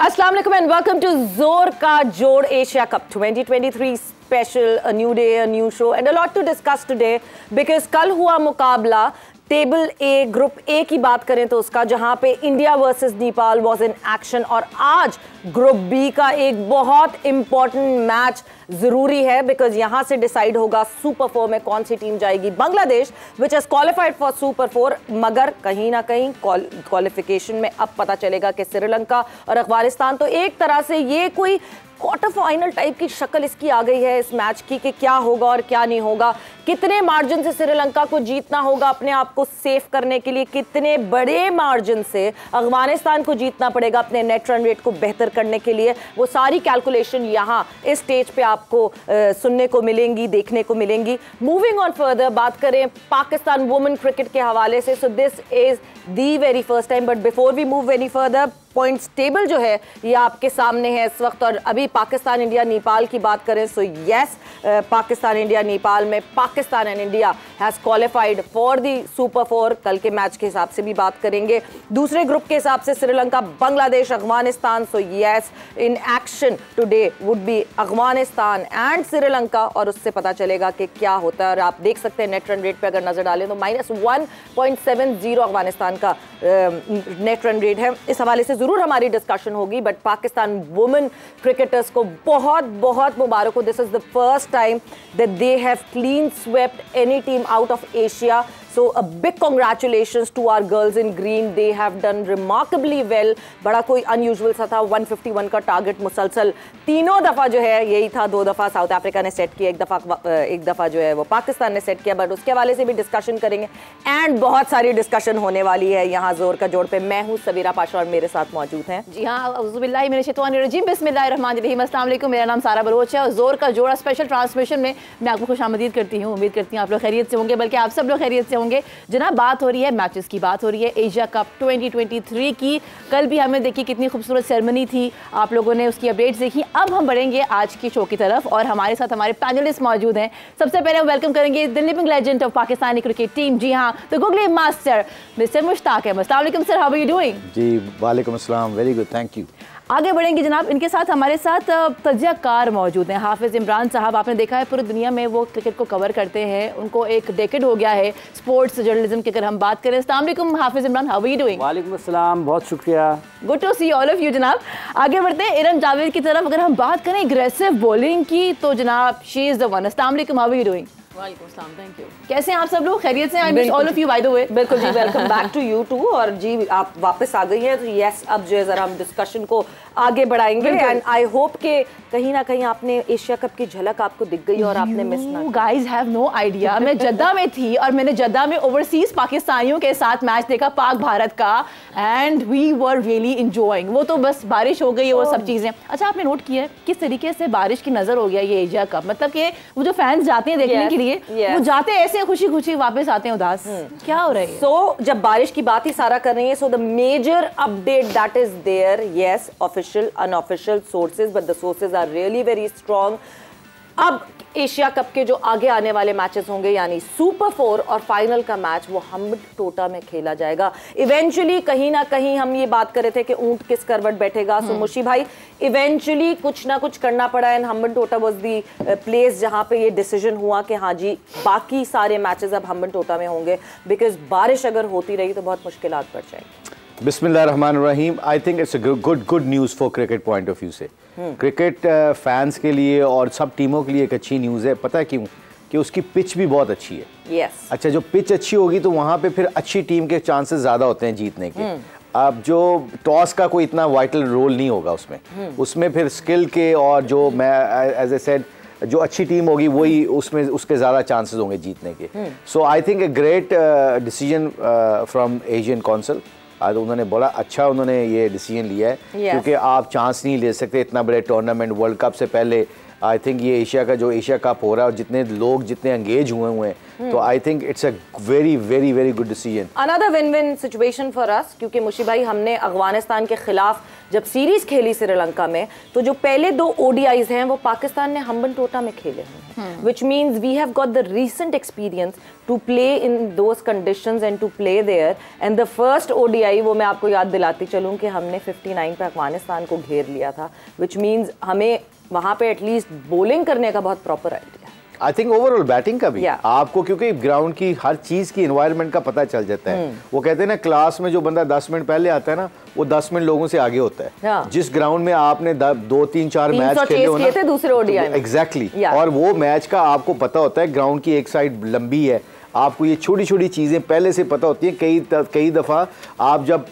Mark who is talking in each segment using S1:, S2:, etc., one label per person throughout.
S1: अस्सलाम वालेकुम and welcome to जोर का जोड़ Asia cup 2023 special, a new day, a new show and a lot to discuss today because कल हुआ मुकाबला टेबल ए, ग्रुप ए की बात करें तो उसका, जहां पे India versus Nepal was in action, और आज ग्रुप बी का एक बहुत इंपॉर्टेंट मैच जरूरी है बिकॉज यहां से डिसाइड होगा सुपर 4 में कौन सी टीम जाएगी। Bangladesh which has qualified for super 4, मगर कहीं ना कहीं क्वालिफिकेशन में अब पता चलेगा कि श्रीलंका और अफगानिस्तान, तो एक तरह से ये कोई क्वार्टर फाइनल टाइप की शक्ल इसकी आ गई है इस मैच की कि क्या होगा और क्या नहीं होगा। कितने मार्जिन से श्रीलंका को जीतना होगा अपने आप को सेफ करने के लिए, कितने बड़े मार्जिन से अफगानिस्तान को जीतना पड़ेगा अपने नेट रन रेट को बेहतर करने के लिए, वो सारी कैलकुलेशन यहाँ इस स्टेज पे आपको सुनने को मिलेंगी, देखने को मिलेंगी। मूविंग ऑन फर्दर, बात करें पाकिस्तान वुमेन क्रिकेट के हवाले से, so this is the very first time, but before we move any further, points table जो है ये आपके सामने है इस वक्त। और अभी पाकिस्तान इंडिया नेपाल की बात करें, so yes, Pakistan India Nepal में Pakistan and India has qualified for the super 4। कल के मैच के हिसाब से भी बात करेंगे। दूसरे ग्रुप के हिसाब से Sri Lanka, Bangladesh, Afghanistan, so yes, in action today would be Afghanistan and Sri Lanka, और उससे पता चलेगा कि क्या होता है। और आप देख सकते हैं नेट रन रेट पे अगर नजर डालें तो -1.70 अफगानिस्तान का नेट रन रेट है। इस हवाले से जरूर हमारी डिस्कशन होगी, बट पाकिस्तान वुमेन क्रिकेटर्स को बहुत बहुत मुबारक हो। This is the first time that they have clean swept any team out of Asia, so a big congratulations to our girls in green, they have done remarkably well। बड़ा कोई unusual सा था, 151 का target मुसलसल तीनों दफ़ा जो है यही था, 2 दफ़ा साउथ अफ्रीका ने सेट किया, एक दफ़ा जो है वो पाकिस्तान ने सेट किया, बट उसके हवाले से भी डिस्कशन करेंगे एंड बहुत सारी डिस्कशन होने वाली है यहाँ जोर का जोड़ पे। मैं हूँ सबीरा पाशा और मेरे साथ मौजूद हैं, जी हाँ, औज़ुबिल्लाहि मिनश शैतानिर रजीम, बिस्मिल्लाहिर्रहमानिर्रहीम, अस्सलाम वालेकुम। मेरा नाम सारा बलोच है और जोर का जोड़ा स्पेशल ट्रांसमिशन में मैं आपको खुशामदीद करती हूँ। उम्मीद करती हूँ आप लोग खैरियत से होंगे, बल्कि आप सब लोग खैरियत से होंगे। जनाब, बात हो रही है मैचेस की, बात हो रही है एशिया कप 2023 की। कल भी हमें देखी कितनी खूबसूरत सेरेमनी थी, आप लोगों ने उसकी अपडेट्स देखी। अब हम बढ़ेंगे आज की शो की तरफ और हमारे साथ हमारे पैनलिस्ट मौजूद हैं। सबसे पहले हम वेलकम करेंगे the living legend of Pakistani cricket team, जी हाँ, the googly master mister Mushtaq Ahmed. अस्सलाम वालेकुम sir, how are you doing?
S2: जी वालेकुम अस्सलाम, वेरी गुड, थैंक यू।
S1: आगे बढ़ेंगे जनाब, इनके साथ हमारे साथ तजज़ियाकार मौजूद हैं, हाफिज़ इमरान साहब। आपने देखा है पूरी दुनिया में वो क्रिकेट को कवर करते हैं, उनको एक डेकेड हो गया है स्पोर्ट्स जर्नलिज्म की। अगर हम बात करें, अस्सलाम वालेकुम Hafiz Imran, how are you doing?
S3: वालेकुम अस्सलाम, बहुत शुक्रिया, good
S1: to see all of you जनाब। आगे बढ़ते हैं इरम जावेद की तरफ। अगर हम बात करें एग्रेसिव बॉलिंग की तो जनाब शी इज़ द वन। अस्सलाम वालेकुम, हाउ आर यू डूइंग?
S4: वालेकुम अस्सलाम, थैंक यू।
S1: कैसे हैं आप सब लोग? खैरियत से? I miss all of you by the way.
S4: बिल्कुल जी, welcome back to you too. और जी आप वापस आ गई हैं, तो यस, अब जो है जरा हम डिस्कशन को आगे बढ़ाएंगे एंड आई होप के कहीं ना कहीं आपने एशिया कप की झलक आपको दिख गई और आपने मिस ना।
S1: गाइस हैव नो आइडिया, मैं जद्दा में थी और मैंने जद्दा में ओवरसीज पाकिस्तानियों के साथ मैच देखा, पाक भारत का, and we were really enjoying. वो तो बस बारिश हो गई है, वो सब चीजें। अच्छा, आपने नोट किया है किस तरीके से बारिश की नजर हो गया ये एशिया कप? मतलब कि वो जो फैंस जाते हैं देखने के लिए, वो जाते ऐसे खुशी खुशी वापस आते हैं उदास। क्या हो रहा है?
S4: सो जब बारिश की बात ही सारा कर रही है, so the major update that is there, yes, official unofficial sources, but the sources are really very strong. अब एशिया कप के जो आगे आने वाले मैचेस होंगे, यानी सुपर 4 और फाइनल का मैच, वो हम्बनटोटा में खेला जाएगा। इवेंचुअली कहीं ना कहीं हम ये बात कर रहे थे कि ऊंट किस करवट बैठेगा, सो मुशी भाई इवेंचुअली कुछ ना कुछ करना पड़ा and Hambantota was the place जहां पे ये डिसीजन हुआ कि हाँ जी, बाकी सारे मैचेस अब हम्बनटोटा में होंगे, बिकॉज बारिश अगर होती रही तो बहुत मुश्किलात बढ़ जाएंगी।
S2: बिस्मिल्लाहिर्रहमानिर्रहीम, आई think it's a good news for cricket point of view से। क्रिकेट फैंस के लिए और सब टीमों के लिए एक अच्छी न्यूज़ है। पता है क्यों? कि उसकी पिच भी बहुत अच्छी है।
S4: yes.
S2: अच्छा, जो पिच अच्छी होगी तो वहाँ पे फिर अच्छी टीम के चांसेस ज़्यादा होते हैं जीतने के। अब जो टॉस का कोई इतना वाइटल रोल नहीं होगा उसमें फिर स्किल के, और जो मैं एज ए सेड, जो अच्छी टीम होगी वही उसमें उसके ज़्यादा चांसेस होंगे जीतने के। So I think a great decision from Asian council. आज उन्होंने बड़ा अच्छा उन्होंने ये डिसीजन लिया है, क्योंकि आप चांस नहीं ले सकते इतना बड़े टूर्नामेंट वर्ल्ड कप से पहले आई थिंक ये एशिया का जो एशिया कप हो रहा है और जितने लोग जितने एंगेज हुए हैं, तो I think it's a very very very good decision.
S1: Another win win situation for us, क्योंकि मुशी भाई हमने अफगानिस्तान के खिलाफ जब सीरीज खेली श्रीलंका में, तो जो पहले 2 ODIs हैं वो पाकिस्तान ने हम्बनटोटा में खेले हैं, which means we have got the recent experience to play in those conditions and to play there. And the first ODI, वो मैं आपको याद दिलाती चलूँ कि हमने 59 पे अफगानिस्तान को घेर लिया था, विच मीन्स हमें वहाँ पे एटलीस्ट बॉलिंग करने का बहुत proper idea.
S2: I think overall batting का भी आपको, क्योंकि ग्राउंड की हर चीज की एनवायरनमेंट का पता चल जाता है। वो कहते हैं ना, क्लास में जो बंदा 10 मिनट पहले आता है ना, वो 10 मिनट लोगों से आगे होता है। जिस ग्राउंड में आपने 2, 3, 4 मैच खेले हो ना,
S1: दूसरे ODI में,
S2: एग्जैक्टली, और वो मैच का आपको पता होता है, ग्राउंड की एक साइड लंबी है, आपको ये छोटी छोटी चीज़ें पहले से पता होती हैं। कई दफ़ा आप जब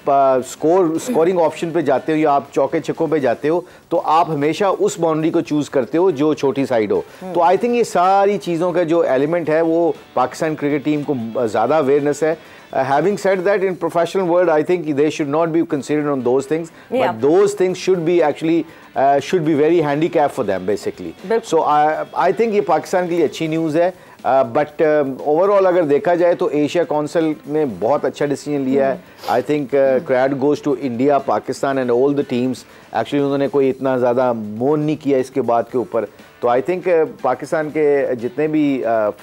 S2: स्कोरिंग ऑप्शन पे जाते हो या आप चौके छक्कों पे जाते हो, तो आप हमेशा उस बाउंड्री को चूज़ करते हो जो छोटी साइड हो। तो आई थिंक ये सारी चीज़ों का जो एलिमेंट है वो पाकिस्तान क्रिकेट टीम को ज़्यादा अवेयरनेस है। Having said that, in professional world, I think they should not be considered on those things, but those things should be actually should be very handicap for them basically. So I think ये पाकिस्तान के लिए अच्छी news है, but overall अगर देखा जाए तो Asia council ने बहुत अच्छा डिसीजन लिया है। I think credit goes to India, Pakistan and all the teams. Actually उन्होंने कोई इतना ज़्यादा मोन नहीं किया इसके बात के ऊपर। तो आई थिंक पाकिस्तान के जितने भी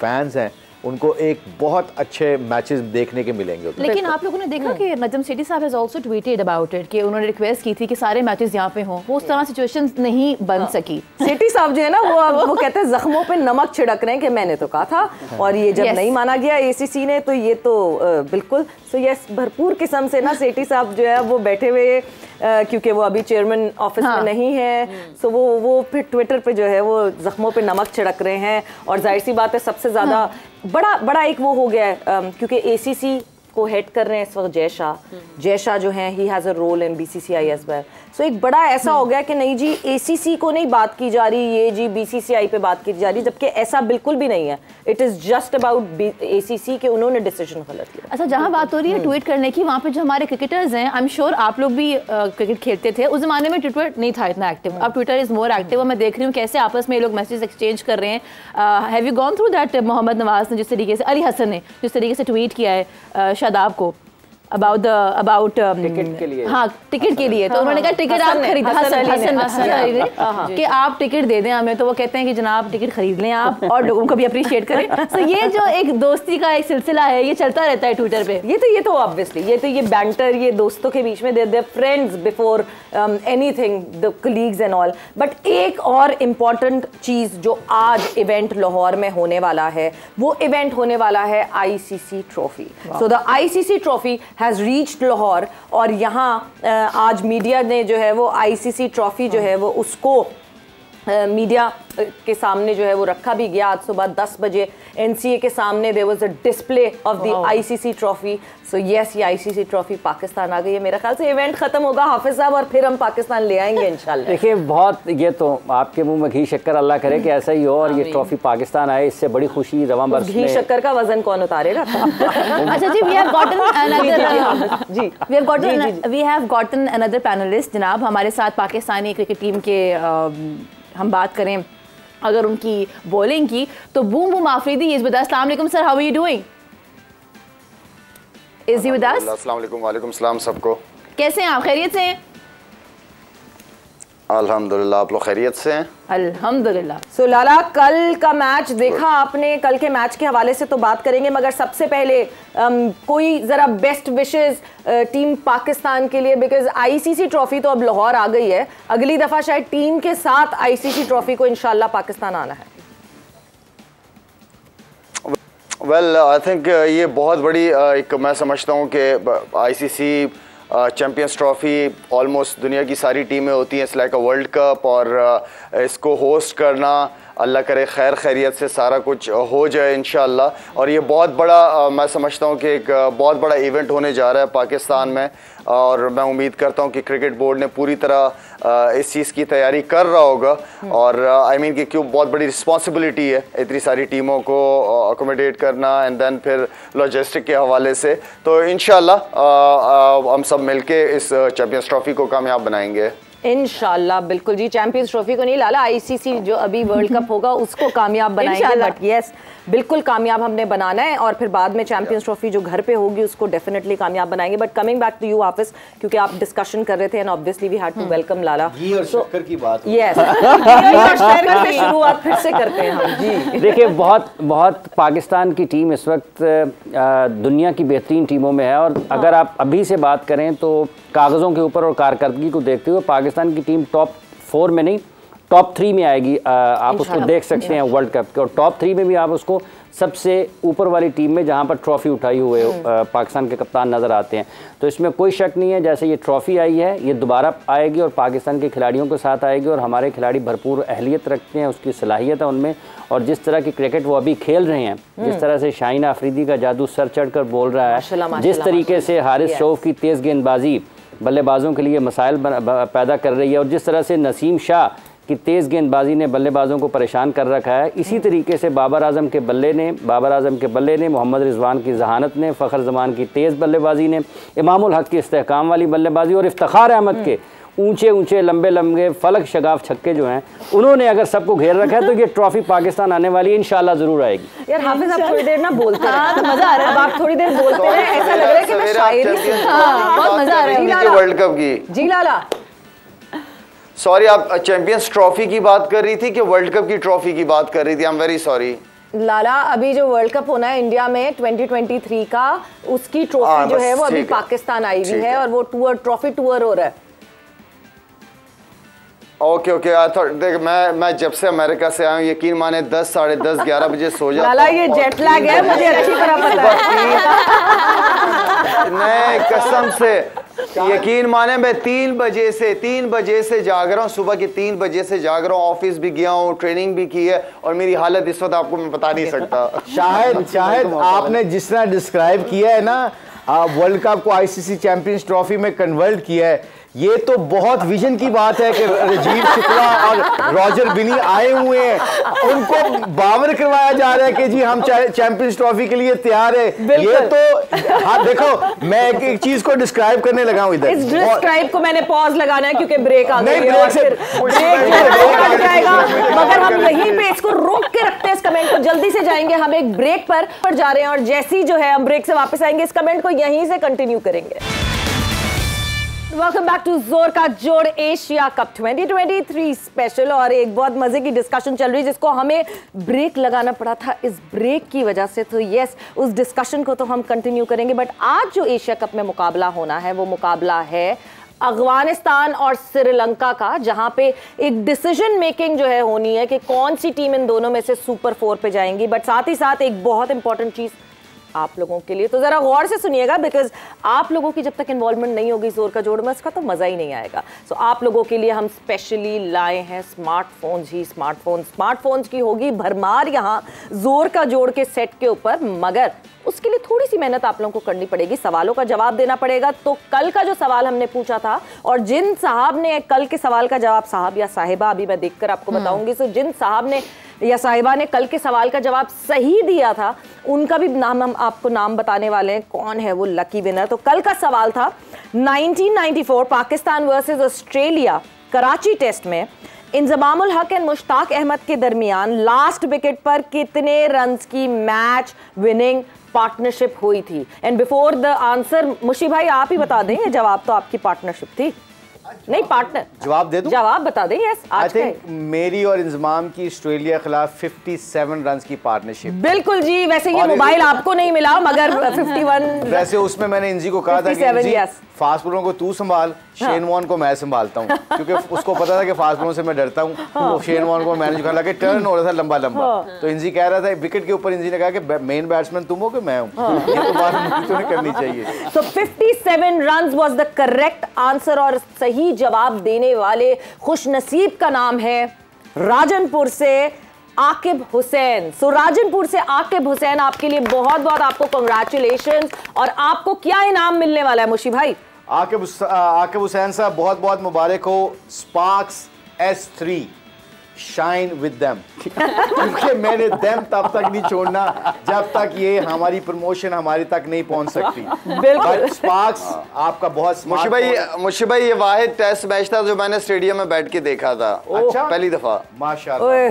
S2: फैंस हैं उनको एक बहुत अच्छे मैचेस देखने के मिलेंगे।
S5: लेकिन आप लोगों ने देखा कि नजम सेठी साहब has also tweeted about it कि उन्होंने रिक्वेस्ट की थी कि सारे मैचेस यहाँ पे हों, वो उस तरह सिचुएशन नहीं बन सकी।
S1: सेठी साहब जो है ना, वो कहते हैं जख्मों पे नमक छिड़क रहे हैं कि मैंने तो कहा था, और ये जब नहीं माना गया ACC ने, तो ये तो बिल्कुल सो यस, भरपूर किस्म से ना सेठी साहब जो है वो बैठे हुए, क्योंकि वो अभी चेयरमैन ऑफिस में नहीं है, सो वो फिर ट्विटर पे जो है वो जख्मों पे नमक छिड़क रहे हैं। और जाहिर सी बात है, सबसे ज़्यादा बड़ा एक वो हो गया है, क्योंकि ACC को हेड कर रहे हैं इस वक्त जय शाह जो हैं, he has a role in BCCI as well. सो एक बड़ा ऐसा हो गया कि नहीं जी ACC को नहीं बात की जा रही, ये जी BCCI पे बात की जा रही, जबकि ऐसा बिल्कुल भी नहीं है। It is just about ACC के उन्होंने डिसीजन गलत लिया।
S5: अच्छा, जहाँ बात हो रही है ट्वीट करने की, वहाँ पे जो हमारे क्रिकेटर्स हैं, आई एम श्योर आप लोग भी क्रिकेट खेलते थे, उस ज़माने में ट्विटर नहीं था इतना एक्टिव, अब ट्विटर इज़ मोर एक्टिव। और मैं देख रही हूँ कैसे आपस में लोग मैसेज एक्सचेंज कर रहे हैं। Have you gone through that? Mohammad Nawaz ने जिस तरीके से, अली हसन ने जिस तरीके से ट्वीट किया है शादाब को अबाउट
S3: टिकट के लिए,
S5: हाँ टिकट के लिए, तो उन्होंने कहा टिकट आप खरीद, हसन कि आप टिकट दे दें हमें, तो वो कहते हैं कि जनाब टिकट खरीद लें आप और लोगों को भी अप्रिशिएट करें। तो ये जो एक दोस्ती का एक सिलसिला है, ये चलता रहता है ट्विटर पे।
S1: ये तो ऑब्वियसली ये बैंटर, ये दोस्तों के बीच में, they friends before anything, the colleagues and all. But एक और इम्पॉर्टेंट चीज़ जो आज इवेंट लाहौर में होने वाला है, वो इवेंट होने वाला है ICC trophy. So the ICC trophy has reached Lahore, और यहाँ आज मीडिया ने जो है वो ICC ट्रॉफी जो है वो उसको मीडिया के सामने जो है वो रखा भी गया। आज सुबह 10 बजे NCA के सामने there was a display of the ICC trophy. So yes, ये ICC ट्रॉफी पाकिस्तान आ गई है। मेरा ख्याल से इवेंट खत्म होगा हाफिज साहब, और फिर हम पाकिस्तान ले आएंगे इंशाल्लाह।
S3: देखिए, बहुत ये तो आपके मुंह में घी शक्कर, अल्लाह करे कि ऐसा ही हो और ये ट्रॉफी पाकिस्तान आए, इससे बड़ी खुशी रवां बरस में।
S1: घी शक्कर का वजन कौन उतारेगा?
S5: अच्छा जी, we have gotten another panelist जनाब हमारे साथ, पाकिस्तानी क्रिकेट टीम के हम बात करें अगर उनकी बॉलिंग की, तो Boom Afridi is with us. अस्सलाम वालेकुम sir, how are you doing? Is he with us?
S6: अस्सलाम वालेकुम। वालेकुम सलाम सबको।
S5: कैसे हैं आप? खैरियत से हैं?
S6: अल्हम्दुलिल्लाह, आप लोग खैरियत से हैं?
S5: अल्हम्दुलिल्लाह।
S1: सो लाला, कल का मैच देखा आपने? कल के मैच के हवाले से तो बात करेंगे, मगर सबसे पहले कोई ज़रा बेस्ट विशेस टीम पाकिस्तान के लिए, बिकॉज ICC ट्रॉफी तो अब लाहौर आ गई है, अगली दफ़ा शायद टीम के साथ ICC ट्रॉफी को इंशाल्लाह पाकिस्तान आना है।
S6: वेल, आई थिंक ये बहुत बड़ी एक मैं समझता हूँ कि ICC चैम्पियंस ट्रॉफ़ी ऑलमोस्ट दुनिया की सारी टीमें होती हैं, it's like a world cup, और इसको होस्ट करना, अल्लाह करे खैर खैरियत से सारा कुछ हो जाए इंशाअल्लाह। और ये बहुत बड़ा मैं समझता हूँ कि एक बहुत बड़ा इवेंट होने जा रहा है पाकिस्तान में, और मैं उम्मीद करता हूँ कि क्रिकेट बोर्ड ने पूरी तरह इस चीज़ की तैयारी कर रहा होगा। और आई मीन कि क्यों बहुत बड़ी रिस्पॉन्सिबिलिटी है इतनी सारी टीमों को अकोमोडेट करना, एंड देन फिर लॉजिस्टिक के हवाले से। तो इंशाअल्लाह हम सब मिलके इस चैम्पियंस ट्रॉफ़ी को कामयाब बनाएंगे।
S1: इंशाल्लाह बिल्कुल जी। चैंपियंस ट्रॉफी को नहीं लाला, आईसीसी जो अभी वर्ल्ड कप होगा उसको कामयाब बनाएंगे, बट यस बिल्कुल कामयाब हमने बनाना है और फिर बाद में चैंपियंस ट्रॉफी जो घर पे होगी उसको डेफिनेटली कामयाब बनाएंगे। But coming back to you Hafeez, क्योंकि आप डिस्कशन कर रहे थे and obviously we had to welcome Lala.
S2: घी और शक्कर की बात
S1: यस, शक्कर की शुरुआत फिर से करते हैं हम जी।
S3: देखिए बहुत पाकिस्तान की टीम इस वक्त दुनिया की बेहतरीन टीमों में है और अगर आप अभी से बात करें तो कागज़ों के ऊपर और कारकर्दगी को देखते हुए पाकिस्तान की टीम टॉप 4 में नहीं टॉप 3 में आएगी। आप उसको देख सकते हैं वर्ल्ड कप के, और टॉप 3 में भी आप उसको सबसे ऊपर वाली टीम में जहां पर ट्रॉफी उठाई हुए पाकिस्तान के कप्तान नज़र आते हैं। तो इसमें कोई शक नहीं है, जैसे ये ट्रॉफी आई है ये दोबारा आएगी और पाकिस्तान के खिलाड़ियों के साथ आएगी और हमारे खिलाड़ी भरपूर अहलियत रखते हैं, उसकी सलाहियत है उनमें, और जिस तरह की क्रिकेट वो अभी खेल रहे हैं, जिस तरह से शाहीन अफरीदी का जादू सर चढ़कर बोल रहा है, जिस तरीके से हारिस शौफ की तेज़ गेंदबाजी बल्लेबाजों के लिए मसाइल पैदा कर रही है और जिस तरह से नसीम शाह की तेज़ गेंदबाजी ने बल्लेबाजों को परेशान कर रखा है, इसी तरीके से बाबर आजम के बल्ले ने मोहम्मद रिजवान की जहानत ने, फ़खर जमान की तेज़ बल्लेबाजी ने, इमामुल हक की इस्तेहकाम वाली बल्लेबाजी और इफ्तिखार अहमद के ऊंचे लंबे फलक शगाफ छक्के जो हैं, उन्होंने अगर सबको घेर रखा है तो ये ट्रॉफी पाकिस्तान आने वाली है, इंशाल्लाह जरूर आएगी।
S1: यार हाफिज आप थोड़ी देर ना बोलते हैं, मजा आ रहा है। अब आप थोड़ी देर बोलते हैं, ऐसा लग रहा है कि मैं शायरी सुन रही हूं। बहुत मजा आ रहा है
S6: वर्ल्ड कप की।
S1: जी लाला,
S6: सॉरी आप चैंपियंस ट्रॉफी की बात कर रही थी कि वर्ल्ड कप की ट्रॉफी की बात कर रही थी? आई एम वेरी सॉरी
S1: लाला। अभी जो वर्ल्ड कप होना है इंडिया में 2023 का, उसकी ट्रॉफी जो है वो अभी पाकिस्तान आई हुई है और वो ट्रॉफी टूर हो रहा है।
S6: ओके देख मैं जब से अमेरिका से आया हूँ, यकीन माने 10, साढ़े 10, 11 बजे सो जाता हूँ।
S1: लाला ये जेट लैग है, मुझे अच्छी तरह पता है।
S6: नहीं कसम से यकीन माने मैं 3 बजे से जाग रहा हूँ, सुबह के 3 बजे से जाग रहा हूँ, ऑफिस भी गया हूँ, ट्रेनिंग भी की है और मेरी हालत इस वक्त आपको मैं बता नहीं सकता।
S2: शायद आपने जिस तरह डिस्क्राइब किया है ना, वर्ल्ड कप को आईसीसी चैंपियंस ट्रॉफी में कन्वर्ट किया है, ये तो बहुत विजन की बात है कि राजीव शुक्ला और रॉजर बिनी आए हुए हैं, उनको बावर करवाया जा रहा है कि जी हम चैंपियंस ट्रॉफी के लिए तैयार है। ये तो हाँ देखो, मैं एक चीज को डिस्क्राइब करने लगा हूँ इधर।
S1: इस डिस्क्राइब को मैंने पॉज लगाना है क्योंकि ब्रेक आ गई है,
S2: ब्रेक से
S1: कट जाएगा, मगर हम यहीं पे इसको रोक के रखते हैं। इस कमेंट को जल्दी से जाएंगे, हम एक ब्रेक पर जा रहे हैं और जैसे ही जो है हम ब्रेक से वापस आएंगे, इस कमेंट को यहीं से कंटिन्यू करेंगे। वेलकम बैक टू जोर का जोड़ एशिया कप 2023 स्पेशल। और एक बहुत मजे की डिस्कशन चल रही है जिसको हमें ब्रेक लगाना पड़ा था इस ब्रेक की वजह से, तो यस उस डिस्कशन को तो हम कंटिन्यू करेंगे। बट आज जो एशिया कप में मुकाबला होना है वो मुकाबला है अफगानिस्तान और श्रीलंका का, जहां पे एक डिसीजन मेकिंग जो है होनी है कि कौन सी टीम इन दोनों में से सुपर 4 पे जाएंगी। बट साथ ही साथ एक बहुत इंपॉर्टेंट चीज आप लोगों के लिए, तो जरा गौर से सुनिएगा बिकॉज आप लोगों की जब तक इन्वॉल्वमेंट नहीं होगी जोर का जोड़ में, उसका तो मजा ही नहीं आएगा। सो आप लोगों के लिए हम स्पेशली लाए हैं स्मार्टफोन्स की होगी भरमार यहाँ जोर का जोड़ के सेट के ऊपर, मगर उसके लिए थोड़ी सी मेहनत आप लोगों को करनी पड़ेगी, सवालों का जवाब देना पड़ेगा। तो कल का जो सवाल हमने पूछा था और जिन साहब ने कल के सवाल का जवाब, साहब या साहिबा अभी मैं देखकर आपको बताऊंगी, सो जिन साहब ने या साहिबा ने कल के सवाल का जवाब सही दिया था उनका भी नाम हम आपको नाम बताने वाले हैं, कौन है वो लकी विनर। तो कल का सवाल था 1994 Pakistan versus Australia Karachi test में इंजमामुल हक एंड मुश्ताक अहमद के दरमियान लास्ट विकेट पर कितने रन्स की मैच विनिंग पार्टनरशिप हुई थी। एंड बिफोर द आंसर मुशी भाई आप ही बता दें, जवाब तो आपकी पार्टनरशिप थी, नहीं पार्टनर।
S2: जवाब दे दूं?
S1: जवाब बता दें। यस,
S2: आई थिंक मेरी और इंजमाम की ऑस्ट्रेलिया के खिलाफ 57 रन की पार्टनरशिप।
S1: बिल्कुल जी, वैसे ये मोबाइल आपको नहीं मिला मगर 51।
S2: वैसे उसमें मैंने इंजी को कहा था कि इंजी फास्ट बॉलरों को तू संभाल, शेन वॉर्न को मैं संभालता हूँ, क्योंकि उसको पता था कि फास्ट बॉलरों से मैं डरता हूँ। तो शेन वॉर्न को मैनेज करने लगे, टर्न हो रहा था लंबा तो इंजी कह रहा था विकेट के ऊपर, इंजी ने कहा कि मेन बैट्समैन तुम हो कि मैं हूँ, ये तो बात मुझे नहीं करनी चाहिए।
S1: So 57 runs was the correct answer और सही जवाब देने वाले खुशनसीब का नाम है राजनपुर से आकिब हुसैन। सो राजनपुर से आकिब हुसैन, आपके लिए बहुत बहुत आपको कांग्रेचुलेशंस। और आपको क्या इनाम मिलने वाला है मुशी भाई?
S2: आकिब हुसैन साहब बहुत बहुत मुबारक हो, sparks S3 shine with them, क्योंकि मैंने देम तब तक नहीं छोड़ना जब तक ये हमारी प्रमोशन हमारे तक नहीं पहुंच सकती।
S1: बिल्कुल।
S2: स्पार्क्स आपका बहुत
S6: मुशी भाई ये वाहिद टेस्ट मैच था जो मैंने स्टेडियम में बैठ के देखा था।
S2: अच्छा,
S6: पहली दफा
S2: माशाल्लाह,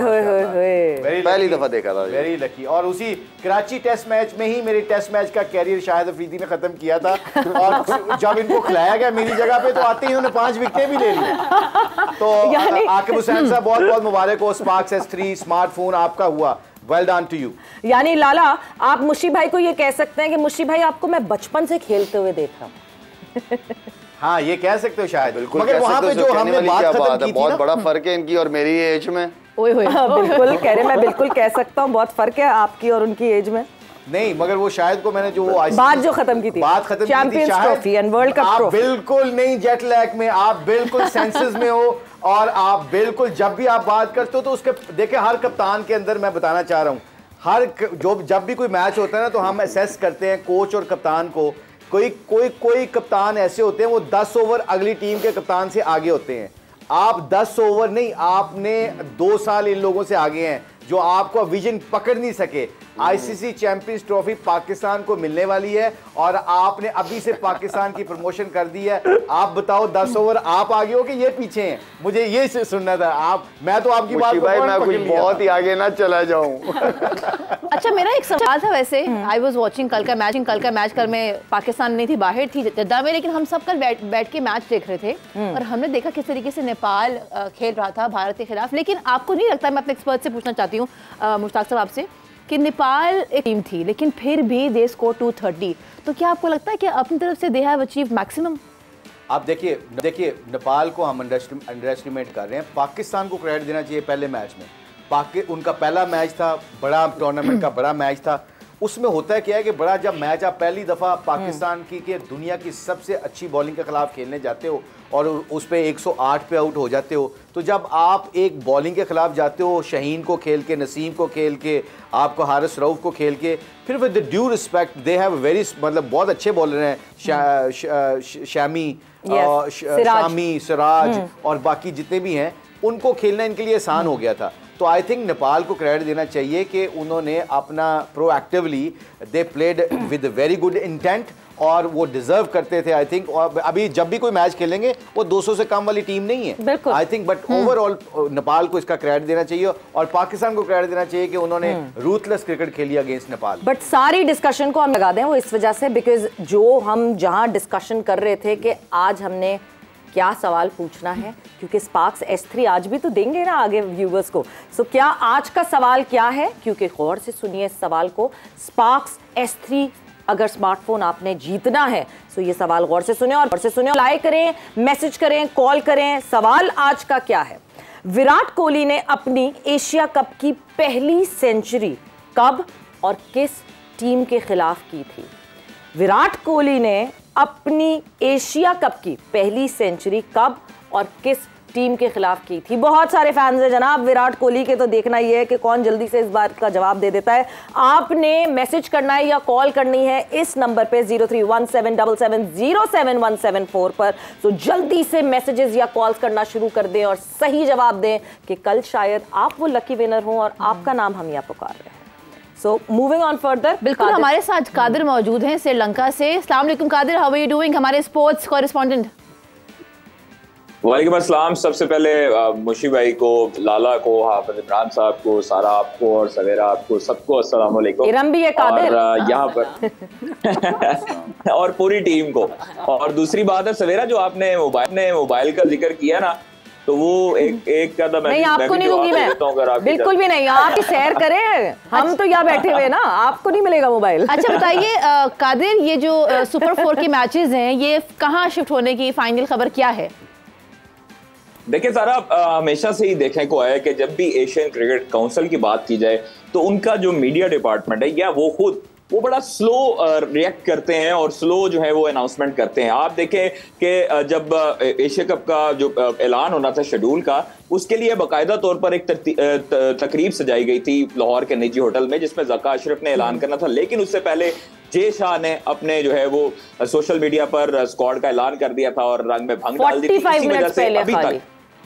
S6: पहली दफा देखा था।
S2: Very lucky. और उसी कराची टेस्ट मैच में ही मेरे टेस्ट मैच का कैरियर शाहिद अफरीदी ने खत्म किया था, और जब इनको खिलाया गया मेरी जगह पे तो आते ही उन्होंने 5 विकेटें भी ले ली। तो आकिब हुसैन साहब बहुत बहुत मुबारक हो, स्पार्क्स S3 स्मार्टफोन आपका हुआ, वेल डन टू यू।
S1: यानी लाला आप मुशी भाई को ये कह सकते हैं कि मुशी भाई आपको मैं बचपन से खेलते हुए देख रहा हूँ।
S2: हाँ ये कह सकते हो शायद,
S6: बिल्कुल।
S2: मगर वहाँ पे जो हमने बात खत्म की थी
S6: बहुत
S2: ना,
S6: बड़ा फर्क है इनकी और मेरी एज में।
S1: बिल्कुल कह रहे, मैं बिल्कुल कह सकता हूँ बहुत फर्क है आपकी और उनकी एज में।
S2: नहीं मगर वो शायद को मैंने जो वो
S1: बात जो खत्म की थी,
S2: बात खत्म
S1: champions trophy and world cup
S2: trophy, आप बिल्कुल नहीं जेट लैग में, आप बिल्कुल सेंसेस में हो, और आप बिल्कुल जब भी आप बात करते हो तो उसके देखिए हर कप्तान के अंदर, मैं बताना चाह रहा हूँ, हर जब भी कोई मैच होता है ना तो हम असेस करते हैं कोच और कप्तान को। कोई कप्तान ऐसे होते हैं वो 10 ओवर अगली टीम के कप्तान से आगे होते हैं। आप 10 ओवर नहीं, आपने 2 साल इन लोगों से आगे हैं जो आपको विजन पकड़ नहीं सके। आईसीसी चैंपियंस ट्रॉफी पाकिस्तान को मिलने वाली है और आपने अभी से पाकिस्तान की प्रमोशन कर दी है। आप बताओ 10 ओवर आप आगे हो कि ये पीछे हैं? मुझे ये सुनना था। मैं तो आपकी बात
S6: भाई मैं कुछ बहुत ही आगे ना चला जाऊं।
S5: अच्छा मेरा एक सवाल था वैसे, आई वाज वाचिंग कल का मैच कल मैं पाकिस्तान नहीं थी, बाहर थी जद्दा में, लेकिन हम सब कल बैठ के मैच देख रहे थे और हमने देखा किस तरीके से नेपाल खेल रहा था भारत के खिलाफ। लेकिन आपको नहीं लगता, मैं अपने एक्सपर्ट से पूछना चाहती हूँ मुश्ताक साहब आपसे, कि नेपाल एक टीम थी लेकिन फिर भी दे स्कोर 230, तो क्या आपको लगता है कि अपनी तरफ से दे हैव अचीव मैक्सिमम?
S2: आप देखिए नेपाल को हम अंडर एस्टिमेट कर रहे हैं, पाकिस्तान को क्रेडिट देना चाहिए। पहले मैच में उनका पहला मैच था, बड़ा टूर्नामेंट का बड़ा मैच था। उसमें होता है क्या है कि बड़ा जब मैच आप पहली दफ़ा पाकिस्तान की के दुनिया की सबसे अच्छी बॉलिंग के खिलाफ खेलने जाते हो और उस पर 108 पे आउट हो जाते हो, तो जब आप एक बॉलिंग के खिलाफ जाते हो, शहीन को खेल के, नसीम को खेल के, आपको हारिस रऊफ को खेल के, फिर with the due respect they have very, मतलब बहुत अच्छे बॉलर हैं, शामी, शामी, सिराज और बाकी जितने भी हैं, उनको खेलना इनके लिए आसान हो गया था। तो आई थिंक नेपाल को क्रेडिट देना चाहिए कि उन्होंने अपना proactively they played with very good intent और वो डिजर्व करते थे आई थिंक। और अभी जब भी कोई मैच खेलेंगे वो 200 से कम वाली टीम नहीं है I think, but overall Nepal को इसका क्रेडिट देना चाहिए और पाकिस्तान को क्रेडिट देना चाहिए कि उन्होंने रूथलेस क्रिकेट खेली अगेंस्ट नेपाल।
S1: बट सारी डिस्कशन को हम लगा दें वो इस वजह से, बिकॉज जो हम जहां डिस्कशन कर रहे थे कि आज हमने क्या सवाल पूछना है, क्योंकि स्पार्क्स S3 आज भी तो देंगे ना आगे व्यूवर्स को। सो क्या आज का सवाल क्या है, क्योंकि गौर से सुनिए इस सवाल को। स्पार्क्स S3 अगर स्मार्टफोन आपने जीतना है तो ये सवाल गौर से सुने, लाइक करें, मैसेज करें, कॉल करें। सवाल आज का क्या है? विराट कोहली ने अपनी एशिया कप की पहली सेंचुरी कब और किस टीम के खिलाफ की थी? विराट कोहली ने अपनी एशिया कप की पहली सेंचुरी कब और किस टीम के खिलाफ की थी? बहुत सारे फैंस हैं जनाब विराट कोहली के, तो देखना ये है कि कौन जल्दी से इस बात का जवाब दे देता है। आपने मैसेज करना है या कॉल करनी है इस नंबर पे 0317770717 पर। तो जल्दी से मैसेजेस या कॉल्स करना शुरू कर दें और सही जवाब दें कि कल शायद आप वो लकी विनर हों और आपका नाम हम यहाँ पुकार रहे हैं। So moving on further,
S5: बिल्कुल हमारे साथ कादिर मौजूद हैं श्रीलंका से। अस्सलाम वालेकुम Qadir, how are you doing? हमारे स्पोर्ट्स कॉरेस्पॉन्डेंट।
S7: वालेकुम अस्सलाम। सबसे पहले मुशी भाई को, लाला को, हाफिज इमरान साहब को, सारा आपको और सवेरा आपको, सबको अस्सलाम वालेकुम।
S1: इरम भी है कादिर
S7: और यहाँ पर और पूरी टीम को। और दूसरी बात है सवेरा, जो आपने मोबाइल का जिक्र किया ना, तो वो एक का
S1: नहीं, आपको नहीं दूंगी मैं, बिल्कुल भी नहीं। आप सैर करें, हम तो यहाँ बैठे हुए ना, आपको नहीं मिलेगा मोबाइल।
S5: अच्छा बताइए कादिर, ये जो सुपर 4 के मैचेस हैं ये कहाँ शिफ्ट होने की फाइनल खबर क्या है?
S7: देखिए सारा, हमेशा से ही देखने को आया कि जब भी एशियन क्रिकेट काउंसिल की बात की जाए तो उनका जो मीडिया डिपार्टमेंट है या वो बड़ा स्लो रिएक्ट करते हैं और स्लो जो है वो अनाउंसमेंट करते हैं। आप देखें कि जब एशिया कप का जो ऐलान होना था शेड्यूल का, उसके लिए बाकायदा तौर पर एक तकरीब सजाई गई थी लाहौर के निजी होटल में, जिसमें ज़का अशरफ ने ऐलान करना था। लेकिन उससे पहले जे शाह ने अपने जो है वो सोशल मीडिया पर स्क्वाड का ऐलान कर दिया था और रंग में भंग डाल दी थी। इसी वजह से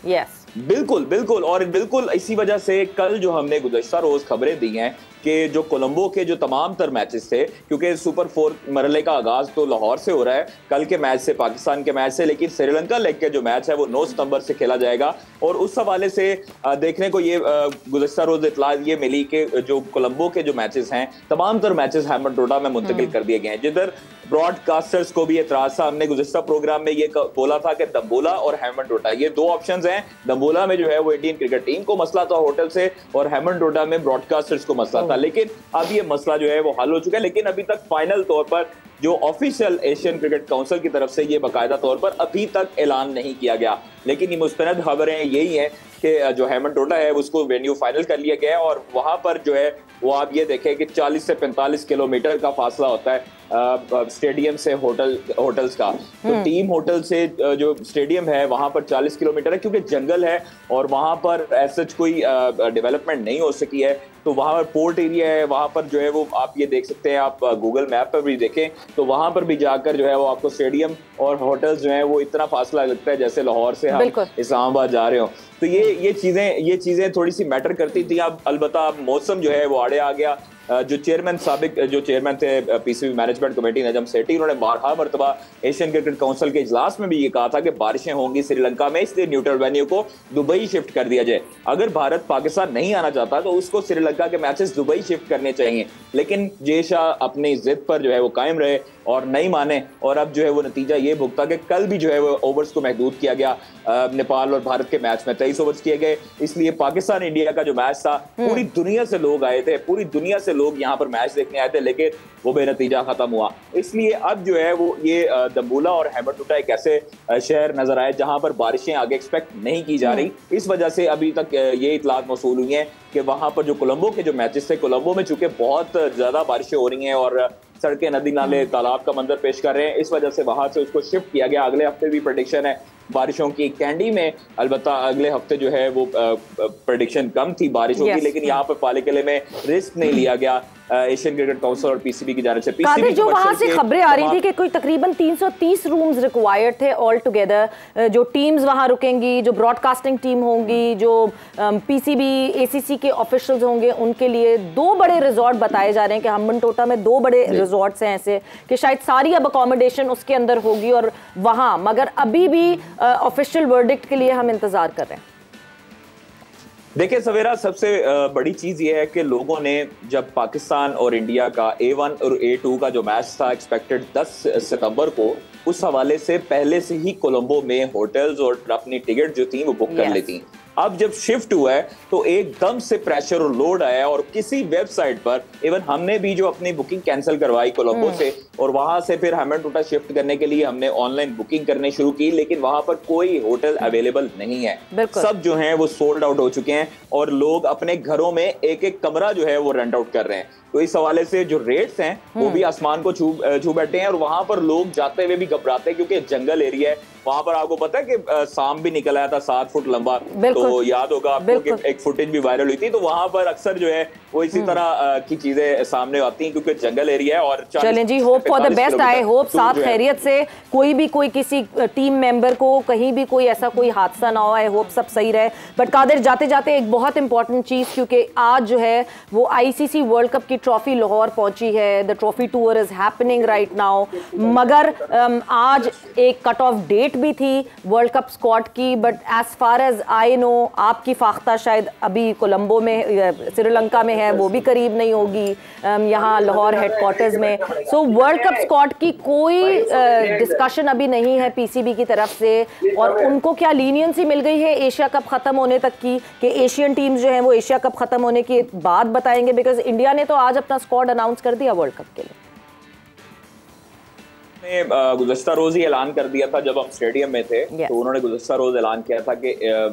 S1: यस
S7: बिल्कुल बिल्कुल, और बिल्कुल इसी वजह से कल जो हमने गुज़श्ता रोज खबरें दी हैं कि जो कोलंबो के जो तमाम तर मैचेस थे, क्योंकि सुपर 4 मरहले का आगाज तो लाहौर से हो रहा है कल के मैच से, पाकिस्तान के मैच से, लेकिन श्रीलंका लेग के जो मैच है वो 9 सितंबर से खेला जाएगा। और उस हवाले से देखने को ये गुज़श्ता रोज इत्तला ये मिली कि जो कोलंबो के जो मैचेस हैं तमाम तर मैचेस हैमंडोटा में मुंतकिल कर दिए गए हैं, जिधर ब्रॉडकास्टर्स को भी एतराज था। हमने गुज़श्ता प्रोग्राम में ये बोला था कि दम्बोला और हैमंडोटा ये 2 ऑप्शंस हैं। दम्बोला में जो है वो इंडियन क्रिकेट टीम को मसला था होटल से, और हैमंडोटा में ब्रॉडकास्टर्स को मसला था, लेकिन अब ये मसला जो है वो हल हो चुका है। लेकिन अभी तक फाइनल तौर पर जो ऑफिशियल एशियन क्रिकेट काउंसिल की तरफ से ये बाकायदा तौर पर अभी तक ऐलान नहीं किया गया, लेकिन ये मुस्तनद खबरें यही हैं कि जो हैमंडोटा है उसको वेन्यू फाइनल कर लिया गया है, और वहां पर जो है वो आप ये देखें कि 40 से 45 किलोमीटर का फासला होता है स्टेडियम से होटल्स का। तो टीम होटल से जो स्टेडियम है वहां पर 40 किलोमीटर है, क्योंकि जंगल है और वहां पर ऐसा कोई डेवलपमेंट नहीं हो सकी है। तो वहां पर पोर्ट एरिया है, वहां पर जो है वो आप ये देख सकते हैं, आप गूगल मैप पर भी देखें तो वहां पर भी जाकर जो है वो आपको स्टेडियम और होटल्स जो है वो इतना फासला लगता है जैसे लाहौर से हम इस्लामाबाद जा रहे हो। तो ये चीजें थोड़ी सी मैटर करती थी। अब अलबत्ता मौसम जो है वो आड़े आ गया। जो चेयरमैन थे PCB management committee Najam Sethi, उन्होंने बारहा मरतबा एशियन क्रिकेट काउंसिल के इजलास में भी ये कहा था कि बारिशें होंगी श्रीलंका में, इसलिए न्यूट्रल वेन्यू को दुबई शिफ्ट कर दिया जाए। अगर भारत पाकिस्तान नहीं आना चाहता तो उसको श्रीलंका के मैचेस दुबई शिफ्ट करने चाहिए, लेकिन जेशा अपनी जिद पर जो है वो कायम रहे और नहीं माने, और अब जो है वो नतीजा ये भुगता कि कल भी जो है वो ओवर्स को महदूद किया गया। नेपाल और भारत के मैच में 23 ओवर्स किए गए, इसलिए पाकिस्तान इंडिया का जो मैच था पूरी दुनिया से लोग आए थे, पूरी दुनिया से लोग यहाँ पर मैच देखने आए थे, लेकिन वो बेनतीजा खत्म हुआ। इसलिए अब जो है वो ये दम्बुला और हैमंडोटा एक ऐसे शहर नजर आए जहां पर बारिशें आगे एक्सपेक्ट नहीं की जा रही। इस वजह से अभी तक ये इतलात मौसूल हुई हैं कि वहां पर जो कोलंबो के जो मैचेस थे, कोलंबो में चूंकि बहुत ज्यादा बारिशें हो रही हैं और सड़कें, नदी नाले, तालाब का मंजर पेश कर रहे हैं, इस वजह से वहां से उसको शिफ्ट किया गया। अगले हफ्ते भी प्रेडिक्शन है बारिशों की। कैंडी में अलबत्ता अगले हफ्ते जो है वो प्रेडिक्शन कम थी बारिशों की, लेकिन यहाँ पर पाले किले में रिस्क नहीं लिया गया एशियन क्रिकेट काउंसिल और पीसीबी की जानिब से।
S1: कादिर, जो वहां से खबरें आ रही थी कि कोई तकरीबन 330 रूम्स रिक्वायर्ड थे ऑल टुगेदर, जो टीम्स वहां रुकेंगी, जो ब्रॉडकास्टिंग टीम होंगी, जो पीसीबी एसीसी के ऑफिशियल्स होंगे, उनके लिए 2 बड़े रिजॉर्ट बताए जा रहे हैं कि हैमंडोटा में 2 बड़े रिजॉर्ट्स हैं ऐसे कि शायद सारी अब अकोमोडेशन उसके अंदर होगी और वहां, मगर अभी भी ऑफिशियल वर्डिक्ट के लिए हम इंतजार कर रहे हैं।
S7: देखिए सवेरा, सबसे बड़ी चीज ये है कि लोगों ने जब पाकिस्तान और इंडिया का A1 और A2 का जो मैच था एक्सपेक्टेड 10 सितंबर को, उस हवाले से पहले से ही कोलंबो में होटल्स और अपनी टिकट जो थी वो बुक कर लेती। अब जब शिफ्ट हुआ है तो एकदम से प्रेशर और लोड आया, और किसी वेबसाइट पर इवन हमने भी जो अपनी बुकिंग कैंसिल करवाई कोलंबो से, और वहां से फिर हैमंडोटा शिफ्ट करने के लिए हमने ऑनलाइन बुकिंग करनी शुरू की, लेकिन वहां पर कोई होटल अवेलेबल नहीं है। सब जो हैं वो सोल्ड आउट हो चुके हैं और लोग अपने घरों में एक एक कमरा जो है वो रेंट आउट कर रहे हैं। तो इस हवाले से जो रेट्स हैं वो भी आसमान को छू बैठे हैं, और वहां पर लोग जाते हुए भी घबराते हैं क्योंकि जंगल एरिया है। वहां पर आपको पता है कि सांप भी निकल आया था 7 फुट लंबा, तो याद होगा आपको कि एक फुटेज भी वायरल हुई थी। तो वहां पर अक्सर जो है वो इसी तरह की चीजें सामने आती हैं क्योंकि जंगल एरिया है। और
S1: चलें जी, hope for the best. I hope साथ खैरियत से कोई किसी टीम मेंबर को कहीं भी कोई ऐसा कोई हादसा ना हो। आई होप सब सही रहे। बट कादिर, जाते जाते एक बहुत इंपॉर्टेंट चीज, क्योंकि आज जो है वो ICC वर्ल्ड कप की ट्रॉफी लाहौर पहुंची है। The trophy tour is happening right now, मगर आज एक कट ऑफ डेट भी थी वर्ल्ड कप स्क्वाड की। But as far as I know, आपकी फाख्ता शायद अभी कोलंबो में, श्रीलंका में है, वो भी करीब नहीं होगी यहाँ लाहौर हेडक्वार्टर्स में। सो वर्ल्ड कप स्क्वाड की कोई डिस्कशन अभी नहीं है पीसीबी की तरफ से, और उनको क्या लीनियंसी मिल गई है एशिया कप खत्म होने तक की, कि एशियन टीम्स जो है वो एशिया कप खत्म होने की बात बताएंगे? बिकॉज इंडिया ने तो आज अपना स्क्वाड अनाउंस कर दिया वर्ल्ड कप के लिए।
S7: गुज़श्ता रोज ही ऐलान कर दिया था जब हम स्टेडियम में थे, तो उन्होंने गुज़श्ता रोज ऐलान किया था कि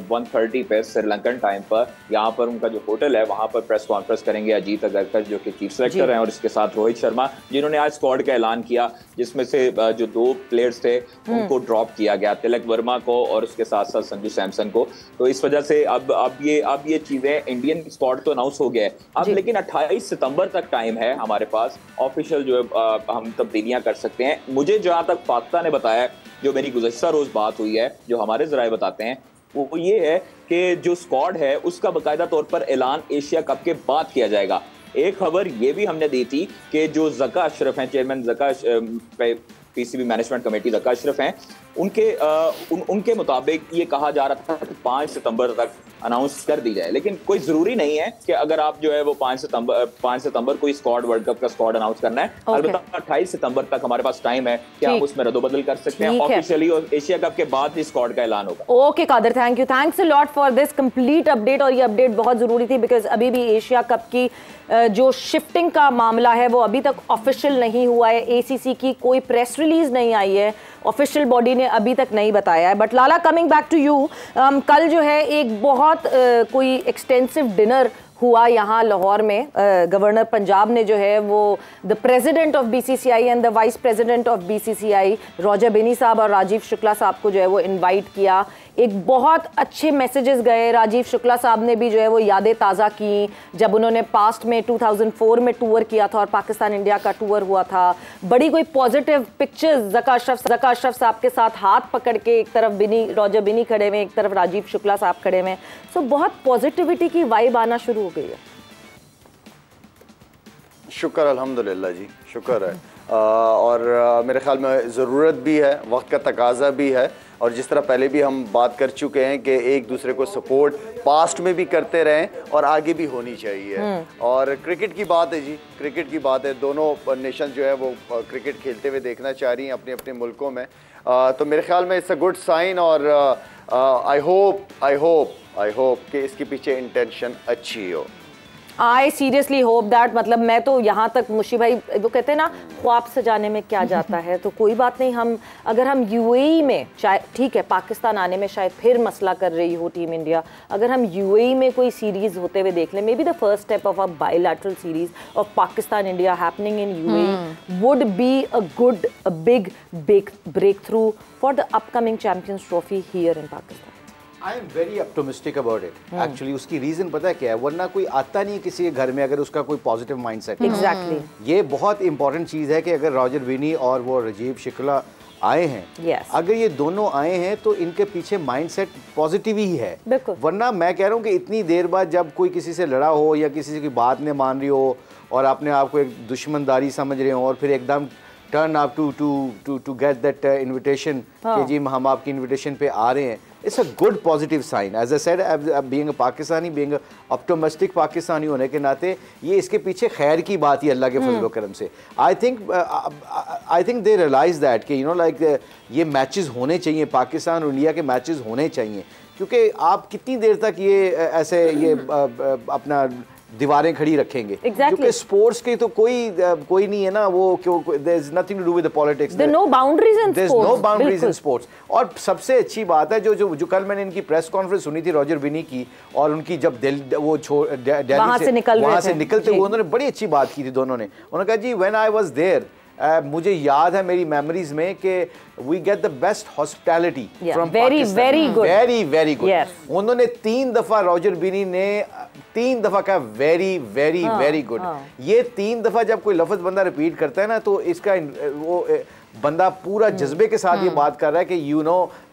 S7: 1:30 पे श्रीलंकन टाइम पर यहाँ पर उनका जो होटल है वहाँ पर प्रेस कॉन्फ्रेंस करेंगे अजीत अगरकर जो कि चीफ सेलेक्टर हैं, और इसके साथ रोहित शर्मा, जिन्होंने आज स्क्वाड का ऐलान किया, जिसमें से जो 2 प्लेयर्स थे उनको ड्रॉप किया गया, तिलक वर्मा को और उसके साथ साथ संजू सैमसन को। तो इस वजह से अब ये चीजें, इंडियन स्क्वाड तो अनाउंस हो गया है अब, लेकिन 28 सितंबर तक टाइम है हमारे पास ऑफिशियल जो हम तब्दीलियां कर सकते हैं। मुझे जहां तक फाख्ता ने बताया, जो मेरी गुज़श्ता रोज बात हुई है, जो हमारे ज़राए बताते हैं वो ये है कि जो स्क्वाड है उसका बाकायदा तौर पर ऐलान एशिया कप के बाद किया जाएगा। एक खबर ये भी हमने दी थी कि जो ज़का अशरफ हैं, chairman Zaka PCB management committee Zaka Ashraf हैं, उनके मुताबिक ये कहा जा रहा था कि 5 सितंबर तक अनाउंस कर दी जाए, लेकिन कोई जरूरी नहीं है कि अगर आप जो है वो 5 सितंबर कोई स्क्वाड, वर्ल्ड कप का स्क्वाड अनाउंस करना है। अलबत्ता 28 सितंबर तक हमारे पास टाइम है कि हम उसमें रद्दोबदल कर सकते हैं ऑफिशियली, और एशिया कप के बाद ही स्क्वाड का ऐलान होगा।
S1: Okay Qadir, thank you, thanks a lot for this complete update. और ये अपडेट बहुत जरूरी थी बिकॉज अभी भी एशिया कप की जो शिफ्टिंग का मामला है वो अभी तक ऑफिशियल नहीं हुआ है। एसीसी की कोई प्रेस रिलीज नहीं आई है, ऑफिशियल बॉडी ने अभी तक नहीं बताया है। But Lala, coming back to you, कल जो है एक बहुत कोई एक्सटेंसिव डिनर हुआ यहाँ लाहौर में। गवर्नर पंजाब ने जो है वो the president of BCCI and the vice president of BCCI Roger बिनी साहब और राजीव शुक्ला साहब को जो है वो इनवाइट किया। एक बहुत अच्छे मैसेजेस गए। राजीव शुक्ला साहब ने भी जो है वो यादें ताज़ा की जब उन्होंने पास्ट में 2004 में टूर किया था और पाकिस्तान इंडिया का टूर हुआ था। बड़ी कोई पॉजिटिव पिक्चर्स, ज़का अशरफ साहब के साथ हाथ पकड़ के एक तरफ रॉजर बिनी खड़े हुए, एक तरफ राजीव शुक्ला साहब खड़े हुए। सो बहुत पॉजिटिविटी की वाइब आना शुरू हो गई है।
S6: शुक्र अल्हम्दुलिल्लाह जी, शुक्र है। और मेरे ख्याल में ज़रूरत भी है, वक्त का तकाजा भी है। और जिस तरह पहले भी हम बात कर चुके हैं कि एक दूसरे को सपोर्ट पास्ट में भी करते रहें और आगे भी होनी चाहिए। और क्रिकेट की बात है जी, क्रिकेट की बात है। दोनों नेशन जो है वो क्रिकेट खेलते हुए देखना चाह रही हैं अपने अपने मुल्कों में। तो मेरे ख्याल में इट्स अ गुड साइन। और आई होप कि इसके पीछे इंटेंशन अच्छी हो।
S1: I seriously hope that. मतलब मैं तो यहाँ तक, मुशी भाई वो कहते हैं ना, ख्वाब सजाने में क्या जाता है, तो कोई बात नहीं। अगर हम यूएई में, चाहे ठीक है पाकिस्तान आने में शायद फिर मसला कर रही हो टीम इंडिया, अगर हम यूएई में कोई सीरीज होते हुए देख लें, maybe the first step of a bilateral series of Pakistan India happening in UAE would be a good big breakthrough for the upcoming champions trophy here in Pakistan.
S2: I am very optimistic about it actually. उसकी reason पता है क्या है? वरना कोई आता नहीं किसी के घर में अगर उसका कोई पॉजिटिव माइंडसेट।
S1: एग्जैक्टली,
S2: ये बहुत इंपॉर्टेंट चीज है कि अगर रॉजर बिनी और वो राजीव शुक्ला आए हैं, अगर ये दोनों आए हैं तो इनके पीछे माइंडसेट पॉजिटिव ही है। वरना मैं कह रहा हूँ कि इतनी देर बाद जब कोई किसी से लड़ा हो या किसी की बात नहीं मान रही हो और अपने आप को एक दुश्मनदारी समझ रहे हो और फिर एकदम turn up to get that invitation कि जी हम आपकी इन्विटेशन पे आ रहे हैं, it's a good positive sign. As I said, being a Pakistani, being a optimistic Pakistani होने के नाते ये इसके पीछे खैर की बात ही अल्लाह के फजल व करम से। I think they realize that कि लाइक ये मैचेस होने चाहिए, पाकिस्तान और इंडिया के मैचेस होने चाहिए, क्योंकि आप कितनी देर तक ये ऐसे ये अपना दीवारें खड़ी रखेंगे। क्योंकि स्पोर्ट्स की तो कोई नहीं है ना, वो क्यों, there is nothing to do with the politics, there
S1: no boundaries in sports,
S2: no boundaries in sports. और सबसे अच्छी बात है जो कल मैंने इनकी प्रेस कॉन्फ्रेंस सुनी थी रॉजर बिनी की, और उनकी जब वो दिल्ली वहां से निकलते हुए उन्होंने बड़ी अच्छी बात की थी दोनों ने। उन्होंने कहा जी व्हेन आई वाज देयर, मुझे याद है मेरी मेमोरीज में कि we get the best hospitality from very very good. उन्होंने 3 दफा, रॉजर बिनी ने 3 दफा कहा वेरी वेरी वेरी गुड। ये 3 दफा जब कोई लफ्ज बंदा रिपीट करता है ना, तो इसका वो बंदा पूरा जज्बे के साथ ये बात कर रहा है कि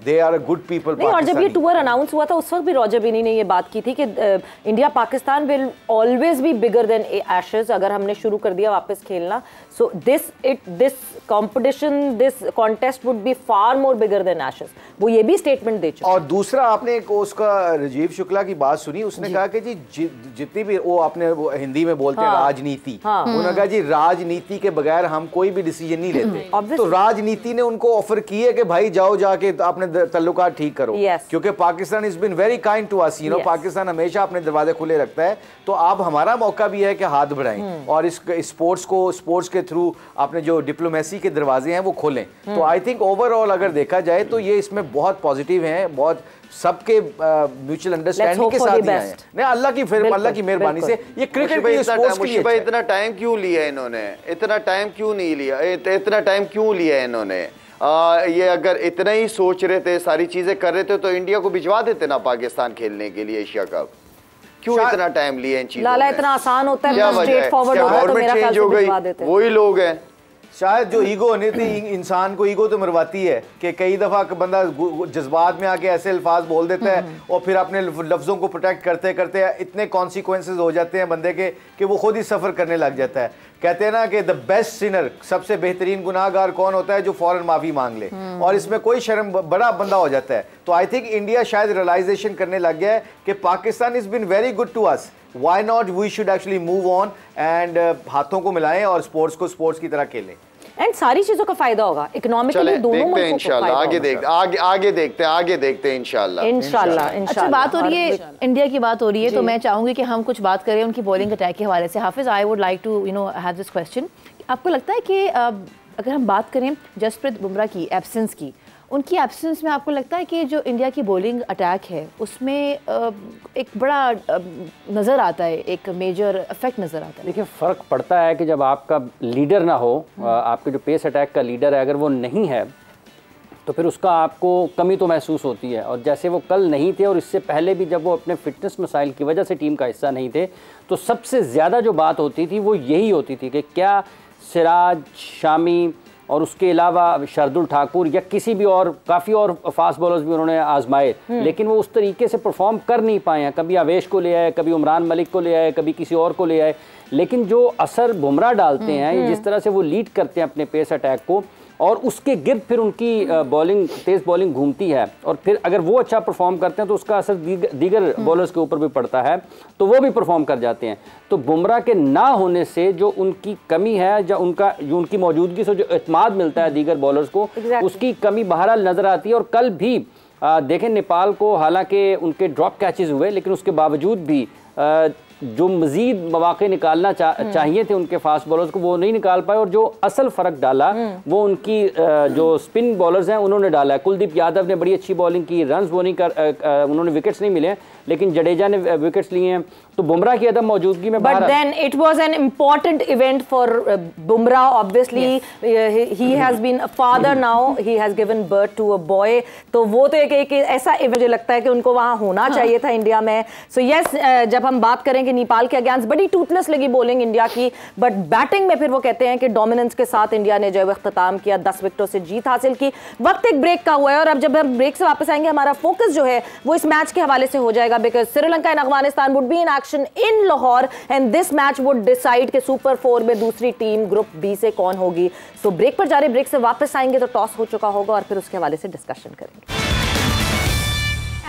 S2: they are a good people.
S1: और जब ये टूर अनाउंस हुआ था उस वक्त भी रॉजर बिनी ने ये बात की थी कि India Pakistan will always be bigger than Ashes. अगर हमने शुरू कर दिया वापस खेलना, so this competition, this contest would be far more bigger than Ashes. वो ये भी स्टेटमेंट दे चुके।
S2: और दूसरा, आपने एक उसका राजीव शुक्ला की बात सुनी, उसने कहा कि जी जितनी भी वो आपने हिंदी में बोलते हैं राजनीति, उन्होंने कहा जी राजनीति के बगैर हम कोई भी डिसीजन नहीं लेते। तो राजनीति ने उनको ऑफर की है कि भाई जाओ जाके अपने तल्लुकात ठीक करो, क्योंकि Pakistan is been very kind to us, Pakistan हमेशा अपने दरवाजे खुले रखता है। तो अब हमारा मौका भी है कि हाथ बढ़ाएं और इस स्पोर्ट्स के थ्रू अपने जो डिप्लोमेसी के दरवाजे हैं वो खोलें। तो आई थिंक ओवरऑल अगर देखा जाए तो ये इसमें बहुत पॉजिटिव हैं, बहुत सबके म्यूचुअल अंडरस्टैंडिंग के साथ ही आए हैं। नहीं, अल्लाह की मेहरबानी से ये क्रिकेट की स्पोर्ट्स के लिए।
S6: इतना टाइम क्यों लिया इन्होंने? इतना टाइम क्यों नहीं लिया? इतना टाइम क्यों लिया इन्होंने? ये अगर इतना ही सोच रहे थे, सारी चीजें कर रहे थे, तो इंडिया को भिजवा देते ना पाकिस्तान खेलने के लिए एशिया कप। क्यों इतना टाइम लिया इन चीजों?
S1: लाला इतना आसान होता है, स्ट्रेट फॉरवर्ड होता है तो मेरा ख्याल से भिजवा देते।
S6: वही लोग हैं
S2: शायद जो ईगो नहीं थी, इंसान को ईगो तो मरवाती है कि कई दफ़ा बंदा जज्बात में आके ऐसे अल्फाज बोल देता है और फिर अपने लफ्ज़ों को प्रोटेक्ट करते करते इतने कॉन्सिक्वेंसेज हो जाते हैं बंदे के कि वो खुद ही सफ़र करने लग जाता है। कहते हैं ना कि द बेस्ट सिनर, सबसे बेहतरीन गुनाहगार कौन होता है? जो फौरन माफ़ी मांग ले, और इसमें कोई शर्म, बड़ा बंदा हो जाता है। तो आई थिंक इंडिया शायद रियलाइजेशन करने लग गया है कि Pakistan is been very good to us, why not we should actually move on and हाथों को मिलाएं और स्पोर्ट्स को स्पोर्ट्स की तरह खेलें।
S1: एंड सारी चीजों का फायदा होगा इकोनॉमिकली, दोनों मुल्कों को फायदा होगा।
S6: आगे देखते हैं इंशाल्लाह।
S5: अच्छा, बात हो रही है इंडिया की, बात हो रही है, तो मैं चाहूंगी कि हम कुछ बात करें उनकी बॉलिंग अटैक के हवाले से। Hafeez, I would like to have this question. आपको लगता है कि अगर हम बात करें जसप्रीत बुमराह की एब्सेंस की, उनकी एब्सेंस में आपको लगता है कि जो इंडिया की बॉलिंग अटैक है उसमें एक बड़ा नज़र आता है, एक मेजर इफेक्ट नज़र आता है?
S3: देखिए, फ़र्क पड़ता है कि जब आपका लीडर ना हो, आपके जो पेस अटैक का लीडर है अगर वो नहीं है तो फिर उसका आपको कमी तो महसूस होती है। और जैसे वो कल नहीं थे और इससे पहले भी जब वो अपने फिटनेस मसाइल की वजह से टीम का हिस्सा नहीं थे, तो सबसे ज़्यादा जो बात होती थी वो यही होती थी कि क्या सिराज, शामी और उसके अलावा शार्दुल ठाकुर या किसी भी और काफ़ी और फास्ट बॉलर्स भी उन्होंने आजमाए, लेकिन वो उस तरीके से परफॉर्म कर नहीं पाए हैं। कभी आवेश को ले आए, कभी उमरान मलिक को ले आए, कभी किसी और को ले आए, लेकिन जो असर बुमराह डालते हैं, जिस तरह से वो लीड करते हैं अपने पेस अटैक को, और उसके गिर्द फिर उनकी बॉलिंग, तेज़ बॉलिंग घूमती है, और फिर अगर वो अच्छा परफॉर्म करते हैं तो उसका असर दीगर बॉलर्स के ऊपर भी पड़ता है, तो वो भी परफॉर्म कर जाते हैं। तो बुमराह के ना होने से जो उनकी कमी है, जो उनकी मौजूदगी से जो एतमाद मिलता है दीगर बॉलर्स को, उसकी कमी बहरहाल नज़र आती है। और कल भी देखें नेपाल को, हालांकि उनके ड्रॉप कैचेस हुए, लेकिन उसके बावजूद भी जो मज़ीद मौक़े निकालना चाहिए थे उनके फास्ट बॉलर्स को, वो नहीं निकाल पाए। और जो असल फ़र्क डाला वो उनकी जो स्पिन बॉलर्स हैं उन्होंने डाला है। कुलदीप यादव ने बड़ी अच्छी बॉलिंग की, रन्स वो नहीं कर, उन्होंने विकेट्स नहीं मिले, लेकिन जडेजा ने विकेट्स लिए हैं। तो बुमराह की अदम मौजूदगी में,
S1: but then it was an important event for Bumrah. Obviously he has been a father now, he has given birth to a boy. तो वो तो एक ऐसा इवेंट मुझे लगता है कि उनको वहां होना चाहिए था इंडिया में। सो यस, जब हम बात करें कि नेपाल के अगेंस्ट बड़ी टूटलेस लगी बॉलिंग इंडिया की, बट बैटिंग में फिर वो कहते हैं कि डोमिनेंस के साथ इंडिया ने जो इख्तिताम किया, 10 विकेटों से जीत हासिल की। वक्त एक ब्रेक का हुआ है और अब जब हम ब्रेक से वापस आएंगे हमारा फोकस जो है वो इस मैच के हवाले से हो जाएगा, because Sri Lanka and Afghanistan would be in action in Lahore and this match would decide कि सुपर 4 में दूसरी टीम ग्रुप बी से कौन होगी। सो ब्रेक पर जा रहे, ब्रेक से वापस आएंगे तो टॉस हो चुका होगा और फिर उसके हवाले से डिस्कशन करेंगे।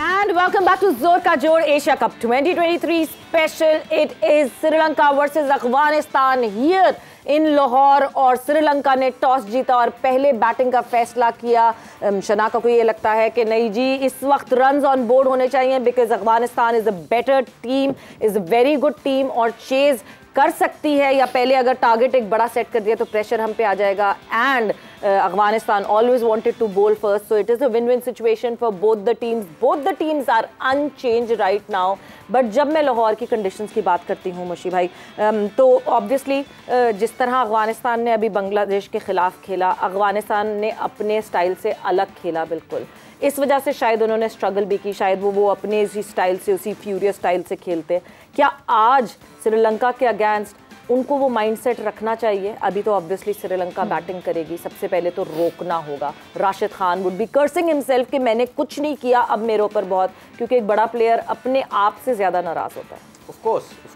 S1: And welcome back to जोर का जोड़ Asia cup 2023 special. It is Sri Lanka versus Afghanistan here in Lahore, और श्रीलंका ने टॉस जीता और पहले बैटिंग का फैसला किया। शनाका को ये लगता है कि नहीं जी, इस वक्त रन्स ऑन बोर्ड होने चाहिए, because Afghanistan is a better team, is a very good team और चेज कर सकती है, या पहले अगर टारगेट एक बड़ा सेट कर दिया तो प्रेशर हम पे आ जाएगा। And Afghanistan always wanted to bowl first, so it is a win win situation for both the teams. Both the teams are unchanged right now. But जब मैं लाहौर की कंडीशंस की बात करती हूँ मुशी भाई, तो ऑब्वियसली जिस तरह अफगानिस्तान ने अभी बांग्लादेश के खिलाफ खेला, अफगानिस्तान ने अपने स्टाइल से अलग खेला बिल्कुल। इस वजह से शायद उन्होंने स्ट्रगल भी की, शायद वो अपने इसी स्टाइल से, उसी फ्यूरियस स्टाइल से खेलते। क्या आज श्रीलंका के अगेंस्ट उनको वो माइंडसेट रखना चाहिए? अभी तो ऑब्वियसली श्रीलंका बैटिंग करेगी, सबसे पहले तो रोकना होगा। Rashid Khan would be cursing himself कि मैंने कुछ नहीं किया, अब मेरे ऊपर बहुत, क्योंकि एक बड़ा प्लेयर अपने आप से ज़्यादा नाराज़ होता है।
S2: ऑफ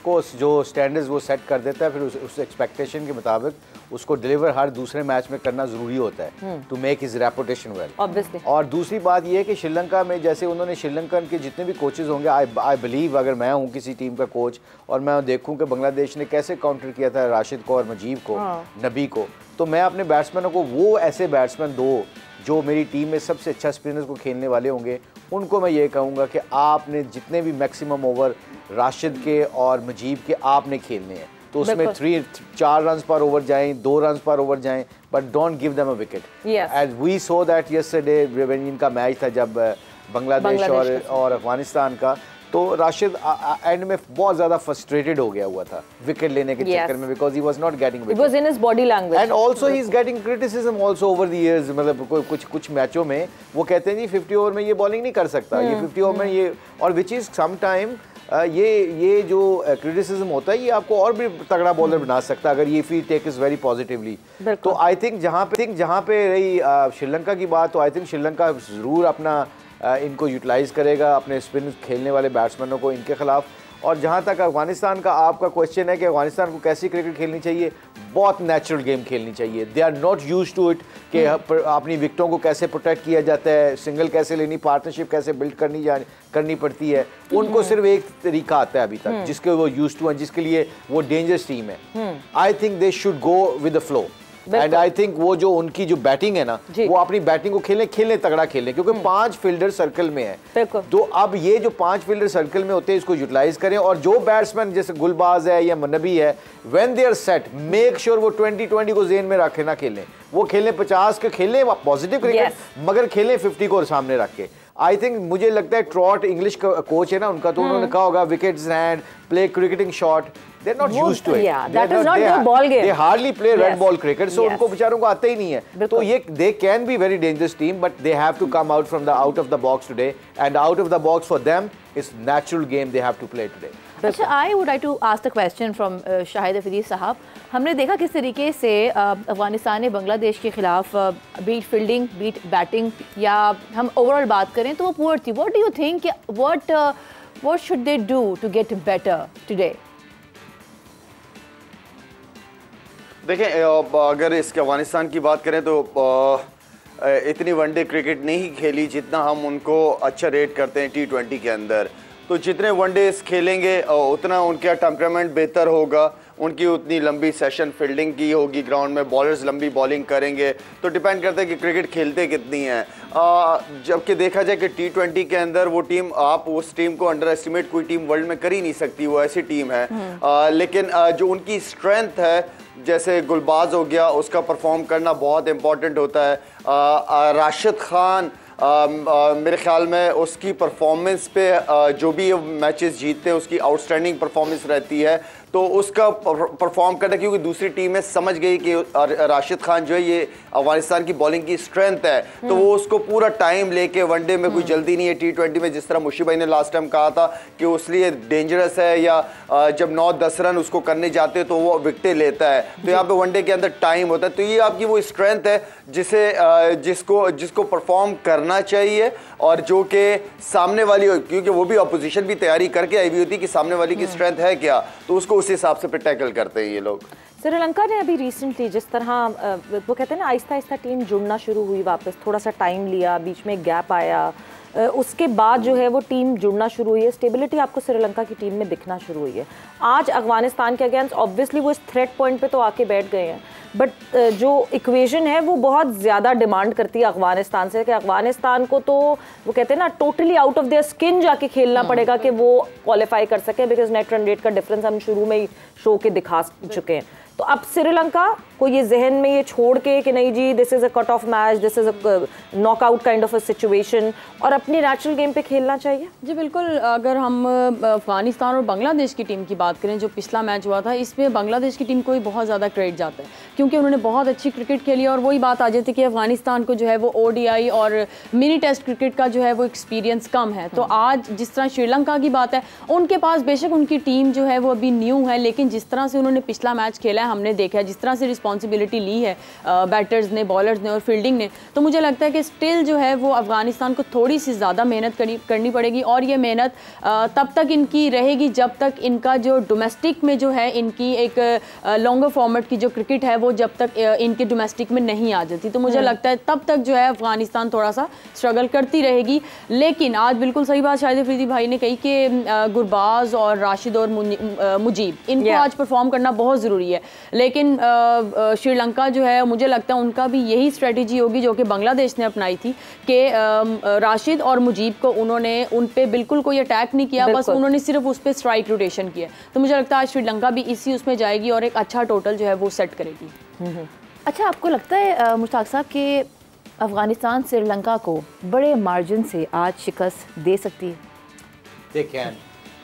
S2: कोर्स जो स्टैंडर्ड्स वो सेट कर देता है, फिर उस एक्सपेक्टेशन के मुताबिक उसको डिलीवर हर दूसरे मैच में करना ज़रूरी होता है to make his reputation well, obviously. और दूसरी बात ये है कि श्रीलंका में जैसे उन्होंने श्रीलंकन के जितने भी कोचेज़ होंगे, आई बिलीव अगर मैं हूँ किसी टीम का कोच और मैं देखूँ कि बांग्लादेश ने कैसे काउंटर किया था राशिद को और मुजीब को, नबी को, तो मैं अपने बैट्समैनों को वो ऐसे बैट्समैन दो जो मेरी टीम में सबसे अच्छा स्पिनर्स को खेलने वाले होंगे। उनको मैं ये कहूँगा कि आपने जितने भी मैक्सिमम ओवर राशिद के और मुजीब के आपने खेलने हैं, तो उसमें 4 रन्स पर ओवर जाएं, 2 रन्स पर ओवर जाएं, but don't give them a wicket. As we saw that yesterday when इनका मैच था जब बांग्लादेश और अफगानिस्तान का, तो राशिद एंड में बहुत ज़्यादा फ्रस्ट्रेटेड हो गया हुआ था विकेट लेने के चक्कर में, because he was not getting wicket.
S1: It was in his body language
S2: and also he is getting criticism also over the years. मतलब कुछ मैचों में वो कहते हैं जी 50 ओवर में ये बॉलिंग नहीं कर सकता, ये 50 ओवर में ये, और विच इज सम टाइम ये जो क्रिटिसिज्म होता है ये आपको और भी तगड़ा बॉलर बना सकता है अगर ये फी टेक इज वेरी पॉजिटिवली। तो आई थिंक जहाँ पे रही श्रीलंका की बात, तो आई थिंक श्रीलंका ज़रूर अपना इनको यूटिलाइज करेगा, अपने स्पिन खेलने वाले बैट्समैनों को इनके खिलाफ। और जहाँ तक अफगानिस्तान का आपका क्वेश्चन है कि अफगानिस्तान को कैसी क्रिकेट खेलनी चाहिए, बहुत नेचुरल गेम खेलनी चाहिए। They are not used to it कि अपनी विकेटों को कैसे प्रोटेक्ट किया जाता है, सिंगल कैसे लेनी, पार्टनरशिप कैसे बिल्ड करनी पड़ती है। उनको सिर्फ एक तरीका आता है अभी तक जिसके वो यूज्ड टू हैं, जिसके लिए वो डेंजरस टीम है। I think they should go with the flow. And I think वो जो उनकी जो बैटिंग है ना, वो अपनी बैटिंग को खेलें तगड़ा खेलें, क्योंकि 5 फील्डर सर्कल में है। तो अब ये जो 5 फील्डर सर्कल में होते हैं इसको यूटिलाइज करें। और जो बैट्समैन जैसे गुलबाज है या नबी है, when they are set, make sure वो 20-20 को जेन में रखे ना खेलें, वो खेलें 50 के खेलें पॉजिटिव क्रिकेट, मगर खेलें 50 को सामने रख के। आई थिंक मुझे लगता है ट्रॉट इंग्लिश कोच है ना उनका, तो उन्होंने कहा होगा wickets hand, play cricketing shot, they're not used to it.
S1: Yeah, that is not their ball game.
S2: They hardly play red ball cricket, so उनको बेचारों को आता ही नहीं है। तो ये they can be very dangerous team, but they have to come out from the out of the box today, and out of the box for them is natural game they have to play today.
S5: अच्छा, I would like to ask the question from Shahid Afridi साहब। हमने देखा किस तरीके से अफगानिस्तान ने बांग्लादेश के खिलाफ बीट फील्डिंग, बीट बैटिंग, या हम ओवरऑल बात करें तो वो पुअर थी। What do you think? What should they do to get better today?
S6: देखें, अगर इसके अफगानिस्तान की बात करें तो इतनी वनडे क्रिकेट नहीं खेली जितना हम उनको अच्छा रेट करते हैं T20 के अंदर। तो जितने वनडेज खेलेंगे उतना उनका टेम्परामेंट बेहतर होगा, उनकी उतनी लंबी सेशन फील्डिंग की होगी ग्राउंड में, बॉलर्स लंबी बॉलिंग करेंगे। तो डिपेंड करता है कि क्रिकेट खेलते कितनी हैं। जबकि देखा जाए कि T20 के अंदर वो टीम, आप उस टीम को अंडर एस्टिमेट कोई टीम वर्ल्ड में कर ही नहीं सकती, वो ऐसी टीम है। लेकिन जो उनकी स्ट्रेंथ है, जैसे गुलबाज हो गया, उसका परफॉर्म करना बहुत इंपॉर्टेंट होता है। राशिद खान मेरे ख्याल में उसकी परफॉर्मेंस पे जो भी मैचेस जीतते हैं उसकी आउटस्टैंडिंग परफॉर्मेंस रहती है। तो उसका परफॉर्म करना, क्योंकि दूसरी टीमें समझ गई कि राशिद खान जो है ये अफगानिस्तान की बॉलिंग की स्ट्रेंथ है, तो वो उसको पूरा टाइम लेके, वनडे में कोई जल्दी नहीं है। T20 में जिस तरह मुशी भाई ने लास्ट टाइम कहा था कि उस लिए डेंजरस है, या जब 9-10 रन उसको करने जाते तो वो विकेटें लेता है। तो यहाँ पे वनडे के अंदर टाइम होता है। तो ये आपकी वो स्ट्रेंथ है जिसको परफॉर्म करना चाहिए, और जो कि सामने वाली, क्योंकि वो भी अपोजिशन भी तैयारी करके आई हुई होती है कि सामने वाली की स्ट्रेंथ है क्या, तो उसको उस हिसाब से टैकल करते हैं ये लोग।
S1: श्रीलंका ने अभी रिसेंटली जिस तरह वो कहते हैं ना, आहिस्ता आहिस्ता टीम जुड़ना शुरू हुई वापस, थोड़ा सा टाइम लिया, बीच में गैप आया, उसके बाद जो है वो टीम जुड़ना शुरू हुई है। स्टेबिलिटी आपको श्रीलंका की टीम में दिखना शुरू हुई है। आज अफगानिस्तान के अगेंस्ट ऑब्वियसली वो इस थ्रेट पॉइंट पे तो आके बैठ गए हैं, बट जो इक्वेशन है वो बहुत ज़्यादा डिमांड करती है अफगानिस्तान से, कि अफगानिस्तान को तो वो कहते हैं ना totally out of their skin जाके खेलना पड़ेगा कि वो क्वालिफाई कर सके, बिकॉज नेट रन रेट का डिफरेंस हम शुरू में ही शो के दिखा चुके हैं। तो अब श्रीलंका को ये जहन में ये छोड़ के कि नहीं जी this is a cut off match, this is a knockout kind of a situation, और अपनी नेचुरल गेम पे खेलना चाहिए।
S8: जी बिल्कुल। अगर हम अफगानिस्तान और बांग्लादेश की टीम की बात करें, जो पिछला मैच हुआ था, इसमें बांग्लादेश की टीम को ही बहुत ज़्यादा क्रेडिट जाता है, क्योंकि उन्होंने बहुत अच्छी क्रिकेट खेली। और वही बात आ जाती है कि अफगानिस्तान को जो है वो ODI और मिनी टेस्ट क्रिकेट का जो है वो एक्सपीरियंस कम है। तो आज जिस तरह श्रीलंका की बात है, उनके पास बेशक उनकी टीम जो है वो अभी न्यू है, लेकिन जिस तरह से उन्होंने पिछला मैच खेला है, हमने देखा है जिस तरह से रिस्पॉन्सिबिलिटी ली है बैटर्स ने, बॉलर्स ने और फील्डिंग ने, तो मुझे लगता है कि स्टिल जो है वो अफगानिस्तान को थोड़ी सी ज़्यादा मेहनत करनी पड़ेगी। और ये मेहनत तब तक इनकी रहेगी जब तक इनका जो डोमेस्टिक में जो है इनकी एक लॉन्गर फॉर्मेट की जो क्रिकेट है वो जब तक इनके डोमेस्टिक में नहीं आ जाती। तो मुझे लगता है तब तक जो है अफगानिस्तान थोड़ा सा स्ट्रगल करती रहेगी। लेकिन आज बिल्कुल सही बात शाहिद अफरीदी भाई ने कही कि गुरबाज और राशिद और मुजीब, इनको आज परफॉर्म करना बहुत ज़रूरी है। लेकिन श्रीलंका जो है, मुझे लगता है उनका भी यही स्ट्रेटजी होगी जो कि बांग्लादेश ने अपनाई थी, कि राशिद और मुजीब को उन्होंने उन पे बिल्कुल कोई अटैक नहीं किया, बस उन्होंने सिर्फ उस पर स्ट्राइक रोटेशन किया। तो मुझे लगता है आज श्रीलंका भी इसी उसमें जाएगी और एक अच्छा टोटल जो है वो सेट करेगी।
S5: अच्छा, आपको लगता है मुश्ताक साहब कि अफगानिस्तान श्रीलंका को बड़े मार्जिन से आज शिकस्त दे सकती है?
S2: They can.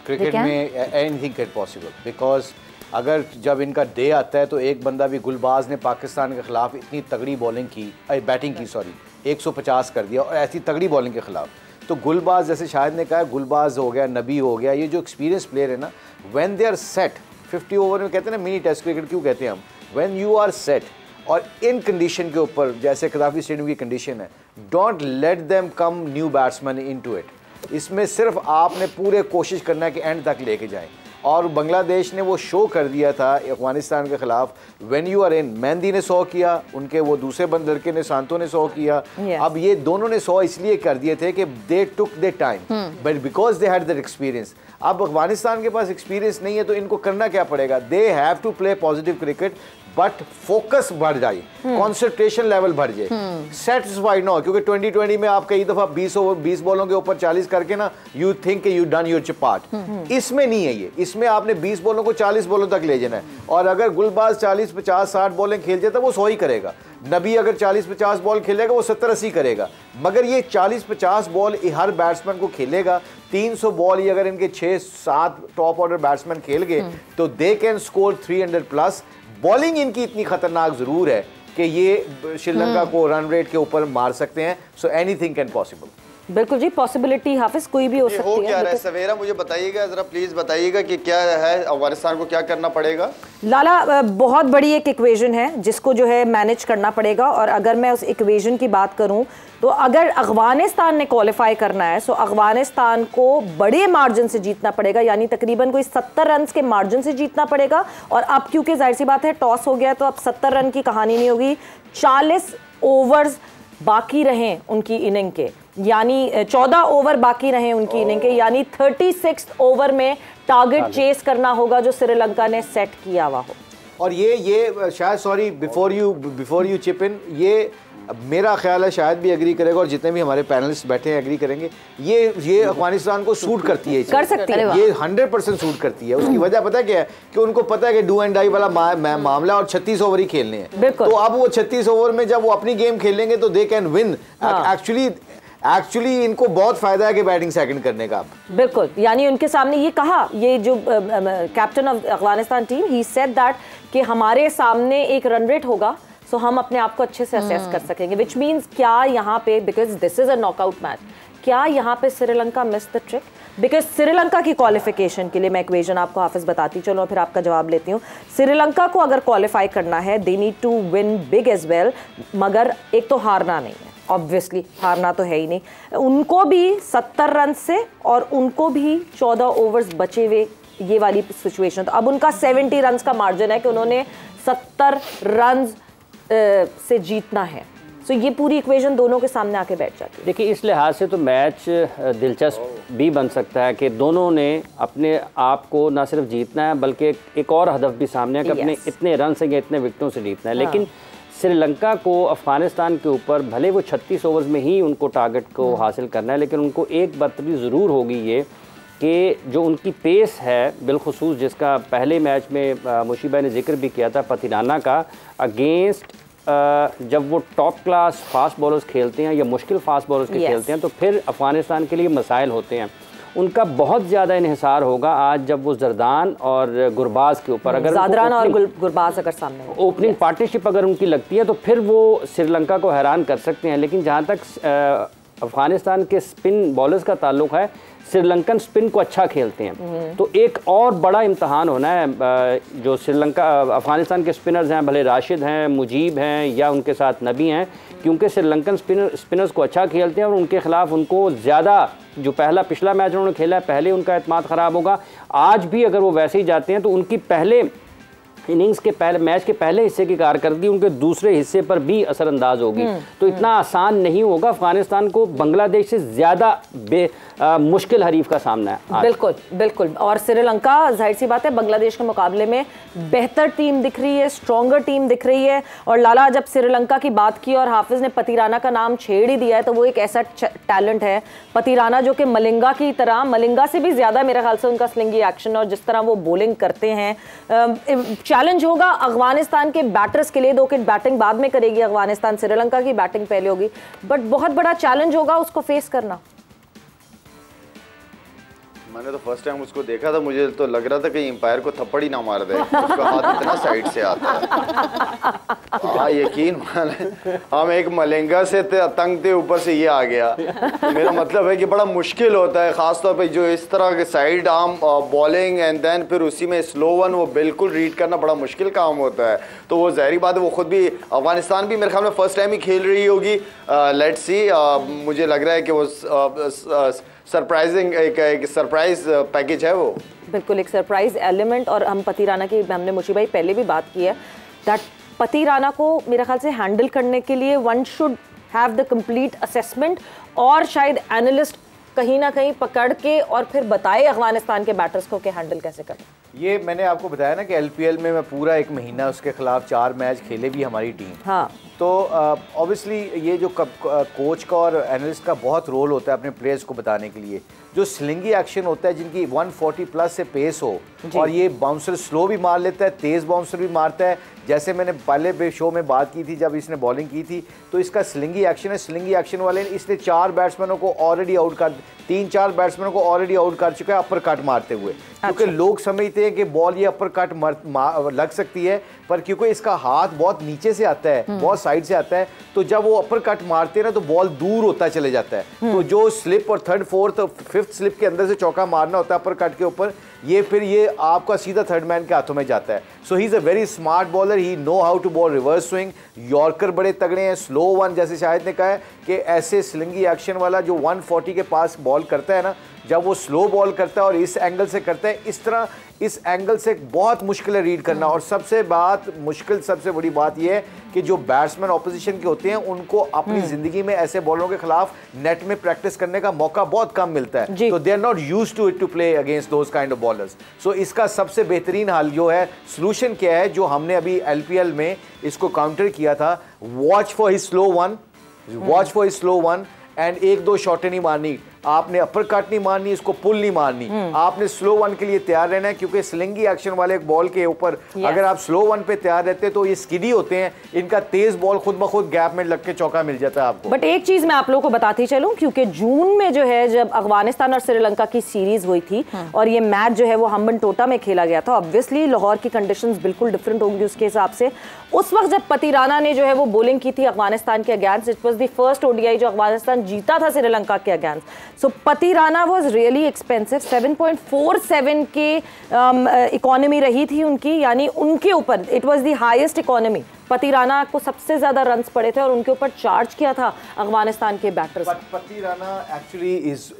S2: क्रिकेट में anything can possible, because अगर जब इनका डे आता है तो एक बंदा भी, गुलबाज ने पाकिस्तान के खिलाफ इतनी तगड़ी बॉलिंग की, बैटिंग की, सॉरी, 150 कर दिया, और ऐसी तगड़ी बॉलिंग के खिलाफ। तो गुलबाज, जैसे शाहिद ने कहा, गुलबाज हो गया, नबी हो गया, ये जो एक्सपीरियंस प्लेयर है ना, when they are set 50 over में, कहते हैं ना मिनी टेस्ट क्रिकेट क्यों कहते हैं हम, व्हेन यू आर सेट और इन कंडीशन के ऊपर जैसे कदाफी स्टेडियम की कंडीशन है, don't let them come new batsman into it. इसमें सिर्फ आपने पूरे कोशिश करना है कि एंड तक लेके जाएं। और बांग्लादेश ने वो शो कर दिया था अफगानिस्तान के खिलाफ, when you are in, Mehidy ने 100 किया, उनके वो दूसरे बंद लड़के ने, सांतो ने 100 किया। अब ये दोनों ने 100 इसलिए कर दिए थे कि they took the time, but because they had that experience. अब अफगानिस्तान के पास एक्सपीरियंस नहीं है तो इनको करना क्या पड़ेगा, they have to play positive cricket, but focus बढ़ जाए, कॉन्सेंट्रेशन लेवल बढ़ जाए, सेटिस्फाइड ना हो। क्योंकि 2020 में आप कई दफा 20 बॉलों के ऊपर 40 करके ना you think you done your part. इसमें नहीं है ये, इसमें आपने 20 बॉलों को 40 बॉलों तक ले जाना है। और अगर गुलबाज 40, 50, 60 बॉलें खेल जाता वो 100 ही करेगा, नबी अगर 40, 50 बॉल खेलेगा वो 70, 80 करेगा। मगर ये 40, 50 बॉल हर बैट्समैन को खेलेगा, 300 बॉल ही अगर इनके 6, 7 टॉप ऑर्डर बैट्समैन खेल गए तो they can score 300 plus. Bowling इनकी इतनी खतरनाक जरूर है कि ये श्रीलंका को रन रेट के ऊपर मार सकते हैं। So anything can possible.
S1: बिल्कुल जी, पॉसिबिलिटी हाफिज कोई भी हो सकती है।
S6: हो क्या रहा है सवेरा, मुझे बताइएगा जरा प्लीज, बताइएगा कि क्या है, अफगानिस्तान को क्या करना पड़ेगा।
S1: लाला, बहुत बड़ी एक इक्वेशन है जिसको जो है मैनेज करना पड़ेगा। और अगर मैं उस इक्वेशन की बात करूं तो अगर अफगानिस्तान ने क्वालिफाई करना है तो अफगानिस्तान को बड़े मार्जिन से जीतना पड़ेगा, यानी तकरीबन कोई 70 रन के मार्जिन से जीतना पड़ेगा। और अब क्योंकि जाहिर सी बात है टॉस हो गया तो अब 70 रन की कहानी नहीं होगी, 40 ओवर्स बाकी रहें उनकी इनिंग के, यानी 14 ओवर बाकी रहें उनकी इनिंग के, यानी 36 ओवर में टारगेट चेस करना होगा जो श्रीलंका ने सेट किया हुआ हो।
S2: और ये शायद, सॉरी बिफोर यू चिप इन, ये मेरा ख्याल है शायद भी एग्री करेगा और जितने भी हमारे पैनलिस्ट बैठे हैं एग्री करेंगे, ये अफगानिस्तान को सूट करती है,
S1: कर सकती है,
S2: ये 100% सूट करती है। उसकी वजह पता है क्या है कि उनको पता है कि डू एंड डाई वाला मामला और 36 ओवर ही खेलने हैं। तो अब वो 36 ओवर में जब वो अपनी गेम खेलेंगे तो दे कैन विन। एक्चुअली इनको बहुत फायदा है कि बैटिंग सेकंड करने का।
S1: बिल्कुल, यानी उनके सामने ये कहा, ये जो captain of Afghanistan team, he said that कि हमारे सामने एक रन रेट होगा तो हम अपने आप को अच्छे से असेस कर सकेंगे, विच मीन्स क्या यहाँ पे, because this is a knockout match, क्या यहाँ पे Sri Lanka miss the trick? Because Sri Lanka की क्वालिफिकेशन के लिए मैं इक्वेशन आपको हाफिज बताती चलो, फिर आपका जवाब लेती हूँ। श्रीलंका को अगर क्वालिफाई करना है they need to win big as well, मगर एक तो हारना नहीं है, ऑब्वियसली हारना तो है ही नहीं, उनको भी 70 रन से और उनको भी 14 ओवर्स बचे हुए, ये वाली सिचुएशन। तो अब उनका 70 रन का मार्जिन है कि उन्होंने 70 रन से जीतना है। सो ये पूरी इक्वेशन दोनों के सामने आके बैठ जाती है।
S3: देखिए, इस लिहाज से तो मैच दिलचस्प भी बन सकता है कि दोनों ने अपने आप को ना सिर्फ जीतना है बल्कि एक और हदफ भी सामने है कि अपने इतने रन से या इतने विकेटों से जीतना है। लेकिन श्रीलंका को अफगानिस्तान के ऊपर भले वो 36 ओवर्स में ही उनको टारगेट को हासिल करना है, लेकिन उनको एक बर्तरी ज़रूर होगी ये कि जो उनकी पेस है, बिलखुसूस जिसका पहले मैच में मुशीबा ने जिक्र भी किया था पतिराना का, अगेंस्ट जब वो टॉप क्लास फास्ट बॉलर्स खेलते हैं या मुश्किल फास्ट बॉलर्स के खेलते हैं तो फिर अफगानिस्तान के लिए मसाइल होते हैं। उनका बहुत ज़्यादा इन्हिसार होगा आज जब वो जरदान और गुरबाज के ऊपर, अगर
S1: ज़ादरान और गुरबाज अगर सामने
S3: ओपनिंग पार्टनरशिप अगर उनकी लगती है तो फिर वो श्रीलंका को हैरान कर सकते हैं। लेकिन जहाँ तक अफगानिस्तान के स्पिन बॉलर्स का ताल्लुक है, श्रीलंकन स्पिन को अच्छा खेलते हैं, तो एक और बड़ा इम्तहान होना है जो श्रीलंका अफगानिस्तान के स्पिनर्स हैं, भले राशिद हैं, मुजीब हैं या उनके साथ नबी हैं, क्योंकि श्रीलंकन स्पिनर्स को अच्छा खेलते हैं और उनके खिलाफ उनको ज़्यादा, जो पिछला मैच उन्होंने खेला है पहले उनका एतमाद ख़राब होगा। आज भी अगर वो वैसे ही जाते हैं तो उनकी पहले इनिंग्स के पहले मैच के पहले हिस्से की कारकर्दगी उनके दूसरे हिस्से पर भी असरअंदाज होगी। तो इतना आसान नहीं होगा अफगानिस्तान को बांग्लादेश से ज़्यादा मुश्किल हरीफ का सामना है।
S1: बिल्कुल बिल्कुल। और श्रीलंका जाहिर सी बात है बांग्लादेश के मुकाबले में बेहतर टीम दिख रही है, स्ट्रॉन्गर टीम दिख रही है। और लाला, जब श्रीलंका की बात की और हाफिज ने पतिराना का नाम छेड़ ही दिया है, तो वो एक ऐसा टैलेंट है पतिराना जो कि मलिंगा की तरह, मलिंगा से भी ज़्यादा मेरे ख्याल से उनका स्लिंगी एक्शन और जिस तरह वो बॉलिंग करते हैं, चैलेंज होगा अफगानिस्तान के बैटर्स के लिए। 2 विकेट बैटिंग बाद में करेगी अफगानिस्तान, श्रीलंका की बैटिंग पहले होगी, बट बहुत बड़ा चैलेंज होगा उसको फेस करना।
S6: मैंने तो फर्स्ट टाइम उसको देखा था, मुझे तो लग रहा था कि एम्पायर को थप्पड़ ही ना मार दे, उसका हाथ इतना साइड से आता है। हाँ यकीन माने, हम एक मलेंगा से तंग थे, ऊपर से ये आ गया। मेरा मतलब है कि बड़ा मुश्किल होता है, खासतौर पे जो इस तरह के side arm bowling and then फिर उसी में स्लो वन, वो बिल्कुल रीड करना बड़ा मुश्किल काम होता है। तो वो ज़ाहिर बात है, वो खुद भी, अफगानिस्तान भी मेरे ख्याल में फर्स्ट टाइम ही खेल रही होगी। लेट्स सी, मुझे लग रहा है कि वो सरप्राइजिंग एक सरप्राइज पैकेज है वो,
S1: बिल्कुल एक सरप्राइज एलिमेंट। और हम पति राणा की, हमने मुशी भाई पहले भी बात की है, दैट पति राणा को मेरे ख्याल से हैंडल करने के लिए one should have the complete assessment, और शायद एनालिस्ट कहीं ना कहीं पकड़ के और फिर बताए अफगानिस्तान के बैटर्स को कि हैंडल कैसे करना।
S2: ये मैंने आपको बताया ना कि एलपीएल में मैं पूरा एक महीना उसके खिलाफ 4 मैच खेले भी हमारी टीम।
S1: हाँ,
S2: तो ऑब्वियसली ये जो कोच का और एनालिस्ट का बहुत रोल होता है अपने प्लेयर्स को बताने के लिए। जो स्लिंगी एक्शन होता है, जिनकी 140 प्लस से पेस हो, और ये बाउंसर स्लो भी मार लेता है, तेज़ बाउंसर भी मारता है। जैसे मैंने पहले शो में बात की थी जब इसने बॉलिंग की थी, तो इसका स्लिंगी एक्शन है। स्लिंगी एक्शन वाले इसने 4 बैट्समैनों को ऑलरेडी आउट कर, 3-4 बैट्समैनों को ऑलरेडी आउट कर चुका है अपर कट मारते हुए। क्योंकि लोग समझते हैं कि बॉल ये अपर कट लग सकती है, पर क्योंकि इसका हाथ बहुत नीचे से आता है, बहुत साइड से आता है, तो जब वो अपर कट मारते हैं ना तो बॉल दूर होता चले जाता है। तो जो स्लिप और 3rd, 4th और 5th स्लिप के अंदर से चौका मारना होता है अपर कट के ऊपर, ये फिर ये आपका सीधा 3rd मैन के हाथों में जाता है। So he is a very smart bowler, he know how to bowl reverse swing. Yorker बड़े तगड़े हैं, स्लो वन, जैसे शाहिद ने कहा है कि ऐसे स्लिंगी एक्शन वाला जो 140 के पास बॉल करता है ना, जब वो स्लो बॉल करता है और इस एंगल से करता है, इस तरह इस एंगल से बहुत मुश्किल है रीड करना। और सबसे बड़ी बात यह है कि जो बैट्समैन ऑपोजिशन के होते हैं उनको अपनी ज़िंदगी में ऐसे बॉलरों के खिलाफ नेट में प्रैक्टिस करने का मौका बहुत कम मिलता है। तो they are not used to it to play against those kind of bowlers. So इसका सबसे बेहतरीन हल जो है, सोल्यूशन क्या है, जो हमने अभी एलपीएल में इसको काउंटर किया था, watch for his slow one and 1-2 शॉटें नहीं मारनी, आपने अपर कट नहीं मारनी, इसको पुल नहीं मारनी, आपने स्लो वन के लिए तैयार रहना है। क्योंकि स्लिंगी एक्शन वाले एक बॉल के ऊपर अगर आप स्लो वन पे तैयार रहते हैं तो ये स्किडी होते हैं, इनका तेज बॉल खुद ब खुद गैप में लग के चौका मिल जाता है आपको।
S1: बट एक चीज मैं आप लोगों को बताती चलूं, क्योंकि जून में जो है जब अफगानिस्तान और श्रीलंका की सीरीज हुई थी और ये मैच जो है वो हम्बनटोटा में खेला गया था, ऑब्वियसली लाहौर की कंडीशंस बिल्कुल डिफरेंट होंगी उसके हिसाब से। उस वक्त जब पति राणा ने जो है वो बॉलिंग की थी अफगानिस्तान के against, it was the first ODI जो अफगानिस्तान जीता था श्रीलंका के अगेंस्ट। सो पति राणा was really expensive, 7.47 के इकोनॉमी रही थी उनकी, यानी उनके ऊपर it was the highest economy. पति राणा को सबसे ज्यादा रन्स पड़े थे और उनके ऊपर चार्ज किया था अफगानिस्तान के बैटर्स।
S2: पति राणा एक्चुअली इज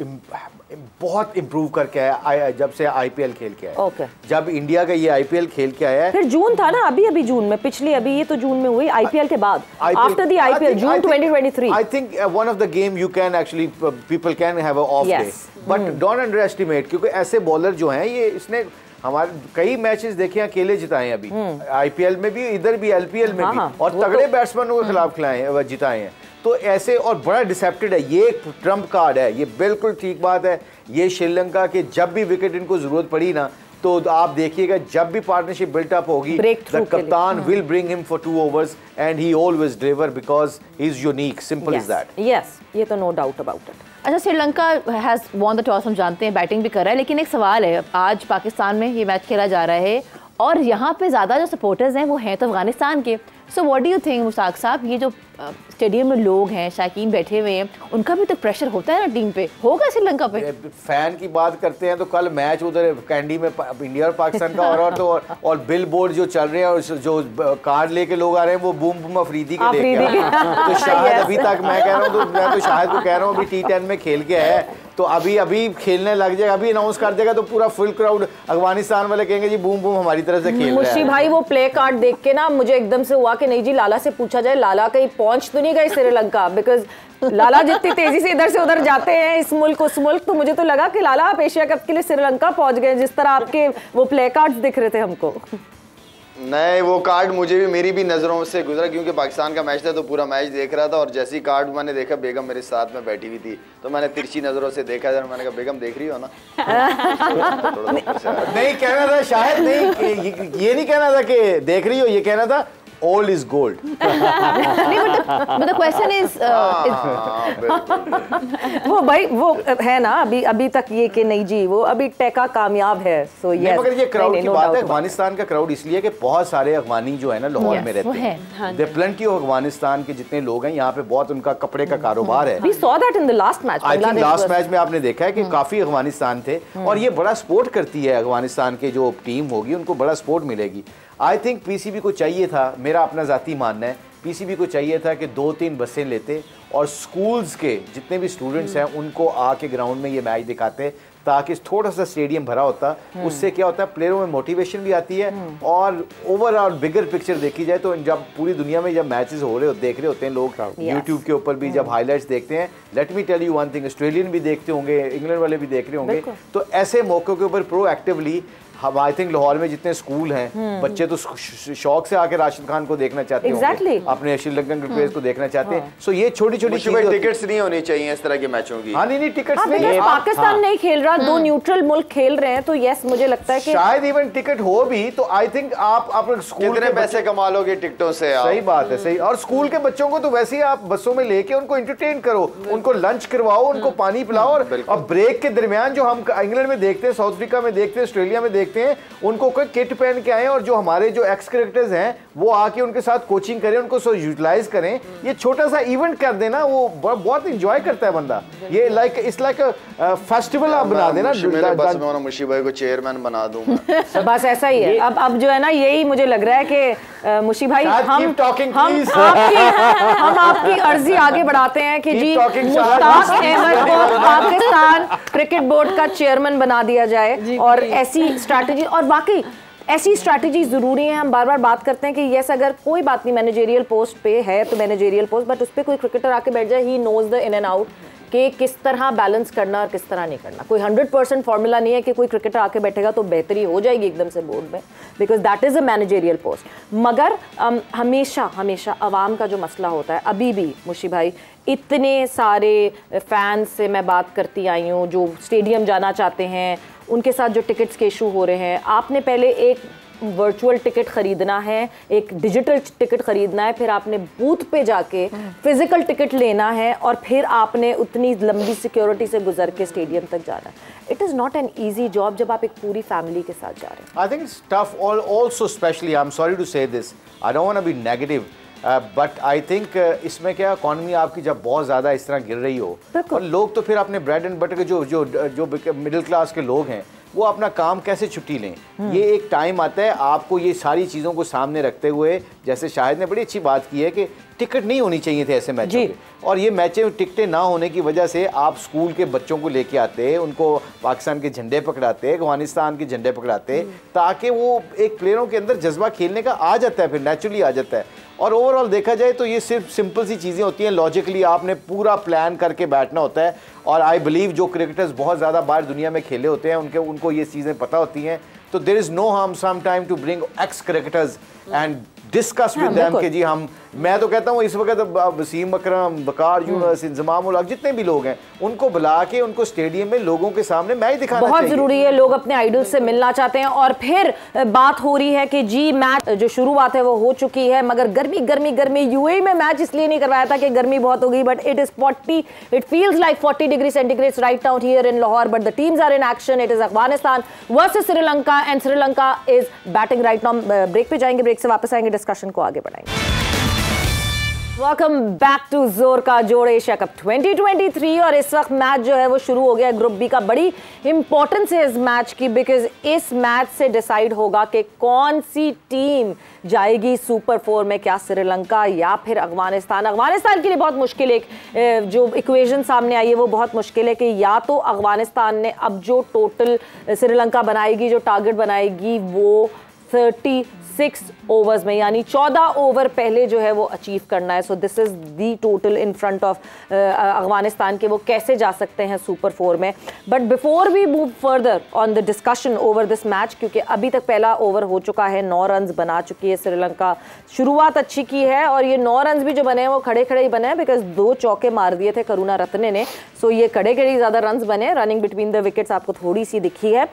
S2: बहुत इंप्रूव करके आया जब से आईपीएल खेल के आया।
S1: ओके,
S2: जब इंडिया का ये आईपीएल खेल के आया है,
S1: फिर जून था ना, अभी जून में, पिछली अभी ये तो जून में हुई आईपीएल के बाद, after the IPL June 2023।
S2: I think one of the game you can actually people can have a of day, but don't under estimate, क्योंकि ऐसे बॉलर जो हैं, ये इसने हमारे कई मैचेस देखे अकेले जिताए हैं अभी, आईपीएल में भी, इधर भी, एलपीएल में भी, और तगड़े बैट्समैनों के खिलाफ खिलाए जिताए हैं। तो ऐसे, और बड़ा डिसेप्टेड है, ये एक ट्रम्प कार्ड है, ये बिल्कुल ठीक बात है। ये श्रीलंका के जब भी विकेट इनको जरूरत पड़ी ना, तो आप देखिएगा जब भी पार्टनरशिप बिल्टअप होगी, द कप्तान will bring him for 2 overs and he always deliver because he is unique, simple is that.
S1: Yes, ये तो नो डाउट अबाउट इट।
S5: अच्छा, Sri Lanka has won the toss, हम जानते हैं, बैटिंग भी कर रहा है, लेकिन एक सवाल है, आज पाकिस्तान में ये मैच खेला जा रहा है और यहाँ पे ज़्यादा जो सपोर्टर्स हैं वो हैं तो अफगानिस्तान के। So what do you think Mushtaq साहब, ये जो स्टेडियम में लोग हैं, शायकीन बैठे हुए हैं, उनका भी तो प्रेशर होता है ना टीम पे, होगा श्रीलंका पे?
S2: फैन की बात करते हैं तो कल मैच उधर कैंडी में इंडिया और पाकिस्तान का और बिल बोर्ड जो चल रहे हैं और जो कार्ड लेके लोग आ रहे हैं वो बूम बूम अफरीदी के लेके तो शायद अभी तक मैं कह रहा हूँ, तो मैं तो शायद को कह रहा हूँ अभी T10 में खेल के है तो अभी खेलने लग जाएगा, अभी अनाउंस कर देगा तो पूरा फुल क्राउड अफगानिस्तान वाले कहेंगे जी बूम बूम हमारी तरफ से खेल रहा है।
S1: मुशी भाई, वो प्ले कार्ड देख के ना मुझे एकदम से हुआ कि नहीं जी, लाला से पूछा जाए, लाला कहीं पहुंच तो नहीं गए श्रीलंका, बिकॉज लाला जितनी तेजी से इधर से उधर जाते हैं, इस मुल्क उस मुल्क, तो मुझे तो लगा कि लाला आप एशिया कप के लिए श्रीलंका पहुंच गए, जिस तरह आपके वो प्ले कार्ड्स दिख रहे थे हमको।
S6: नहीं, वो कार्ड मुझे भी, मेरी भी नज़रों से गुजरा, क्योंकि पाकिस्तान का मैच था तो पूरा मैच देख रहा था, और जैसी कार्ड मैंने देखा, बेगम मेरे साथ में बैठी हुई थी, तो मैंने तिरछी नज़रों से देखा, मैंने कहा बेगम देख रही हो ना?
S2: नहीं कहना था शायद, नहीं ये नहीं कहना था कि देख रही हो, ये कहना था old is gold.
S5: But the question is,
S1: वो भाई वो है ना अभी तक ये कि नहीं जी वो अभी टेका कामयाब है। सो यस,
S2: मगर ये क्राउड की बात है, अफगानिस्तान का क्राउड इसलिए कि बहुत सारे अफगानी जो है ना लाहौर में रहते हैं, दे प्लेंटी ऑफ अफगानिस्तान के जितने लोग हैं यहाँ पे, बहुत उनका कपड़े का कारोबार है।
S1: We saw that in the last match.
S2: I think last match में आपने देखा है कि काफी अफगानिस्तान थे, और ये बड़ा सपोर्ट करती है अफगानिस्तान के जो टीम होगी उनको बड़ा सपोर्ट मिलेगी। आई थिंक पीसीबी को चाहिए था, मेरा अपना जाती मानना है, पीसीबी को चाहिए था कि 2-3 बसें लेते और स्कूल्स के जितने भी स्टूडेंट्स हैं उनको आके ग्राउंड में ये मैच दिखाते, ताकि थोड़ा सा स्टेडियम भरा होता। उससे क्या होता है, प्लेयरों में मोटिवेशन भी आती है, और ओवरऑल बिगर पिक्चर देखी जाए तो जब पूरी दुनिया में जब मैचेस हो रहे देख रहे होते हैं लोग यूट्यूब के ऊपर भी जब हाईलाइट्स देखते हैं, let me tell you one thing, Australian भी देखते होंगे, इंग्लैंड वाले भी देख रहे होंगे, तो ऐसे मौक़ों के ऊपर प्रोएक्टिवली हम आई थिंक लाहौर में जितने स्कूल हैं, बच्चे तो शौक से आके राशिद खान को देखना चाहते हैं, अपने श्रीलंकन प्लेयर्स को देखना चाहते हैं। सो ये छोटी छोटी
S6: टिकट्स नहीं होनी चाहिए इस तरह के मैचों की।
S2: हाँ नहीं टिकट्स नहीं,
S1: पाकिस्तान नहीं खेल रहा, 2 न्यूट्रल मुल्क खेल रहे हैं, तो यस मुझे लगता है कि
S2: शायद इवन टिकट हो भी तो आई थिंक आप अपने स्कूल
S6: कितने पैसे कमा लोगे टिकटों से।
S2: सही बात है, सही। और स्कूल के बच्चों को तो वैसे ही आप बसों में लेके उनको एंटरटेन करो, उनको लंच करवाओ, उनको पानी पिलाओ, और ब्रेक के दरमियान जो हम इंग्लैंड में देखते हैं, साउथ अफ्रीका में देखते हैं, ऑस्ट्रेलिया में देखते हैं, उनको कोई किट पहन के आए, और जो हमारे जो एक्स क्रिकेटर्स हैं वो आके उनके साथ कोचिंग करें, उनको सो यूटिलाइज करें। ये छोटा सा इवेंट कर देना, वो बहुत एंजॉय करता है बंदा। ये लाइक इट्स लाइक फेस्टिवल आप बना देना।
S6: मुशी भाई को चेयरमैन बना दूंगा।
S1: बस ऐसा ही है। अब जो है ना, यही मुझे लग रहा है कि मुशी भाई हम आपकी अर्जी आगे बढ़ाते हैं कि जी मुश्ताक अहमद को पाकिस्तान क्रिकेट बोर्ड का चेयरमैन बना दिया जाए, और ऐसी स्ट्रैटेजी, और वाकई ऐसी स्ट्रैटेजी ज़रूरी है। हम बार बार बात करते हैं कि यस अगर कोई बात नहीं मैनेजेरियल पोस्ट पे है तो मैनेजेरियल पोस्ट, बट उस पर कोई क्रिकेटर आके बैठ जाए, he knows the in and out कि किस तरह बैलेंस करना और किस तरह नहीं करना। कोई 100% फॉर्मूला नहीं है कि कोई क्रिकेटर आके बैठेगा तो बेहतरी हो जाएगी एकदम से बोर्ड में, because that is a managerial post. मगर हमेशा हमेशा आवाम का जो मसला होता है, अभी भी मुशी भाई इतने सारे फैंस से मैं बात करती आई हूँ जो स्टेडियम जाना चाहते हैं, उनके साथ जो टिकट्स के इशू हो रहे हैं। आपने पहले एक वर्चुअल टिकट खरीदना है, एक डिजिटल टिकट खरीदना है, फिर आपने बूथ पे जाके फिजिकल टिकट लेना है, और फिर आपने उतनी लंबी सिक्योरिटी से गुजर के स्टेडियम तक जाना है। It is not an easy job जब आप एक पूरी फैमिली के साथ जा रहे हैं।
S2: I think it's tough also, specially I am sorry to say this, I don't want to be negative, but I think इसमें क्या इकॉनमी आपकी जब बहुत ज़्यादा इस तरह गिर रही हो, और लोग तो फिर अपने ब्रेड एंड बटर के जो मिडिल क्लास के लोग हैं वो अपना काम कैसे छुट्टी लें। ये एक टाइम आता है आपको ये सारी चीज़ों को सामने रखते हुए, जैसे शाहिद ने बड़ी अच्छी बात की है कि टिकट नहीं होनी चाहिए थे ऐसे मैचों के, और ये मैचें टिकटें ना होने की वजह से आप स्कूल के बच्चों को लेके आते, उनको पाकिस्तान के झंडे पकड़ाते, अफगानिस्तान के झंडे पकड़ाते, ताकि वो एक प्लेयरों के अंदर जज्बा खेलने का आ जाता है, फिर नेचुरली आ जाता है। और ओवरऑल देखा जाए तो ये सिर्फ सिंपल सी चीज़ें होती हैं, लॉजिकली आपने पूरा प्लान करके बैठना होता है, और आई बिलीव जो क्रिकेटर्स बहुत ज़्यादा बाहर दुनिया में खेले होते हैं उनको ये चीज़ें पता होती हैं। तो there is no harm some time to bring ex cricketers and discuss with them कि जी मैं तो कहता हूँ इस वक्त वसीम अकरम, वकार यूनुस, इंजमाम उल हक, जितने भी लोग हैं उनको बुला के उनको स्टेडियम में लोगों के सामने मैच दिखाना
S1: बहुत जरूरी है। लोग अपने आइडल से मिलना चाहते हैं, और फिर बात हो रही है कि जी मैच जो शुरुआत है वो हो चुकी है, मगर गर्मी गर्मी गर्मी यूएई में मैच इसलिए नहीं करवाया था कि गर्मी बहुत हो गई, but it feels like 40 degree centigrade right now here in Lahore, but the teams are in action. It is Afghanistan versus Sri Lanka, and Sri Lanka is batting right now. Break पे जाएंगे, ब्रेक से वापस आएंगे, डिस्कशन को आगे बढ़ाएंगे। वेलकम बैक टू जोर का जोड़ एशिया कप 2023, और इस वक्त मैच जो है वो शुरू हो गया है ग्रुप बी का। बड़ी इंपॉर्टेंस है इस मैच की, बिकॉज इस मैच से डिसाइड होगा कि कौन सी टीम जाएगी सुपर 4 में, क्या श्रीलंका या फिर अफगानिस्तान। अफगानिस्तान के लिए बहुत मुश्किल, एक जो इक्वेशन सामने आई है वो बहुत मुश्किल है कि या तो अफगानिस्तान ने अब जो टोटल श्रीलंका बनाएगी, जो टारगेट बनाएगी वो 36 ओवर्स में, यानी 14 ओवर पहले जो है वो अचीव करना है। So this is the total in front of Afghanistan के, वो कैसे जा सकते हैं सुपर 4 में। But before we move further on the discussion over this match, क्योंकि अभी तक पहला ओवर हो चुका है, 9 रन बना चुकी है श्रीलंका, शुरुआत अच्छी की है, और ये 9 रन भी जो बने हैं वो खड़े खड़े ही बने हैं, बिकॉज 2 चौके मार दिए थे करुणा रत्ने ने। सो ये कड़े ज़्यादा रन्स बने, रनिंग बिटवीन द विकेट्स आपको थोड़ी सी दिखी है।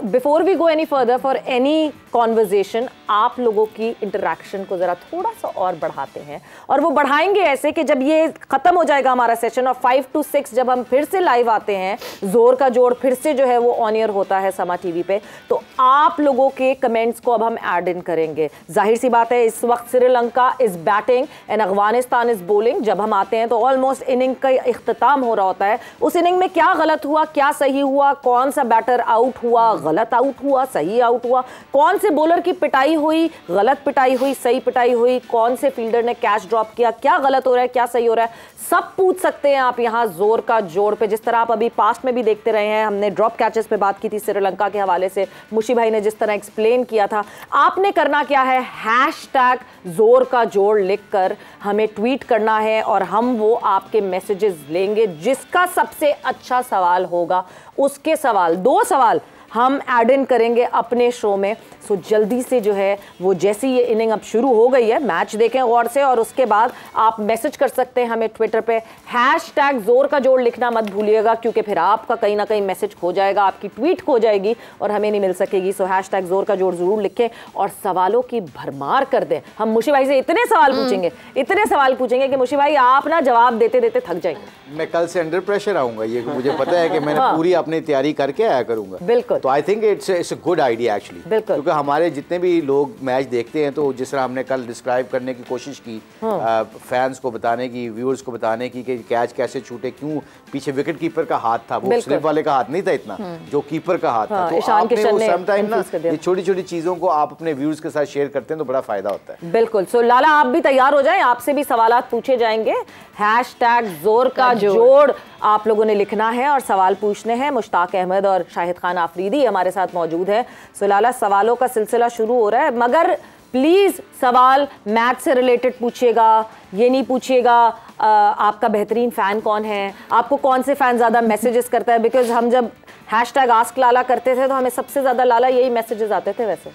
S1: Before we go any further for any conversation, आप लोगों की इंटरेक्शन को ज़रा थोड़ा सा और बढ़ाते हैं, और वो बढ़ाएंगे ऐसे कि जब ये ख़त्म हो जाएगा हमारा सेशन और 5 to 6 जब हम फिर से लाइव आते हैं, जोर का जोड़ फिर से जो है वो ऑन एयर होता है समा टीवी पे, तो आप लोगों के कमेंट्स को अब हम ऐड इन करेंगे। जाहिर सी बात है इस वक्त Sri Lanka is batting and Afghanistan is bowling. जब हम आते हैं तो ऑलमोस्ट इनिंग का इख्तिताम हो रहा होता है। उस इनिंग में क्या गलत हुआ, क्या सही हुआ, कौन सा बैटर आउट हुआ, गलत आउट हुआ, सही आउट हुआ, कौन से बॉलर की पिटाई हुई, गलत पिटाई हुई, सही पिटाई हुई, कौन से फील्डर ने कैच ड्रॉप किया, क्या गलत हो रहा है, क्या सही हो रहा है, सब पूछ सकते हैं आप यहाँ जोर का जोड़ पे। जिस तरह आप अभी पास्ट में भी देखते रहे हैं, हमने ड्रॉप कैचेस पे बात की थी श्रीलंका के हवाले से, मुशी भाई ने जिस तरह एक्सप्लेन किया था। आपने करना क्या है, हैशटैग जोर का जोड़ लिखकर हमें ट्वीट करना है और हम वो आपके मैसेजेस लेंगे। जिसका सबसे अच्छा सवाल होगा उसके सवाल, 2 सवाल हम ऐड इन करेंगे अपने शो में। सो जल्दी से जो है वो, जैसी ये इनिंग अब शुरू हो गई है, मैच देखें गौर से और उसके बाद आप मैसेज कर सकते हैं हमें ट्विटर पे। हैशटैग जोर का जोड़ लिखना मत भूलिएगा, क्योंकि फिर आपका कहीं ना कहीं मैसेज खो जाएगा, आपकी ट्वीट खो जाएगी और हमें नहीं मिल सकेगी। सो हैशटैग जोर का जोड़ जरूर लिखें और सवालों की भरमार कर दें। हम मुशी भाई से इतने सवाल पूछेंगे, इतने सवाल पूछेंगे कि मुशी भाई आप ना जवाब देते देते थक जाएंगे।
S2: मैं कल से अंडर प्रेशर आऊंगा, ये मुझे पता है कि मैंने पूरी अपनी तैयारी करके आया करूंगा।
S1: बिल्कुल।
S2: तो I think it's a good idea actually, क्योंकि हमारे जितने भी लोग मैच देखते हैं, तो जिस तरह हमने कल डिस्क्राइब करने की कोशिश की, फैंस को बताने की, व्यूअर्स को बताने की कि कैच कैसे छूटे, क्यों पीछे विकेट कीपर का हाथ था, वो स्लिप वाले का हाथ नहीं था इतना, जो कीपर का हाथ था। तो आपने वो समटाइम ना ये छोटी छोटी चीजों को आप अपने व्यूअर्स के साथ शेयर करते हैं तो बड़ा फायदा होता है।
S1: बिल्कुल। सो लाला आप भी तैयार हो जाएं, आपसे भी सवाल पूछे जाएंगे। हैशटैग जोर का जोड़ आप लोगों ने लिखना है और सवाल पूछने हैं। मुश्ताक अहमद और शाहिद खान आफरीदी हमारे साथ मौजूद है। सो लाला, सवालों का सिलसिला शुरू हो रहा है, मगर प्लीज सवाल मैच से रिलेटेड पूछिएगा। ये नहीं पूछिएगा आपका बेहतरीन फैन कौन है, आपको कौन से फैन ज्यादा मैसेजेस करता है, बिकॉज हम जब हैशटैग आस्क लाला करते थे तो हमें सबसे ज्यादा लाला यही मैसेजेस आते थे वैसे।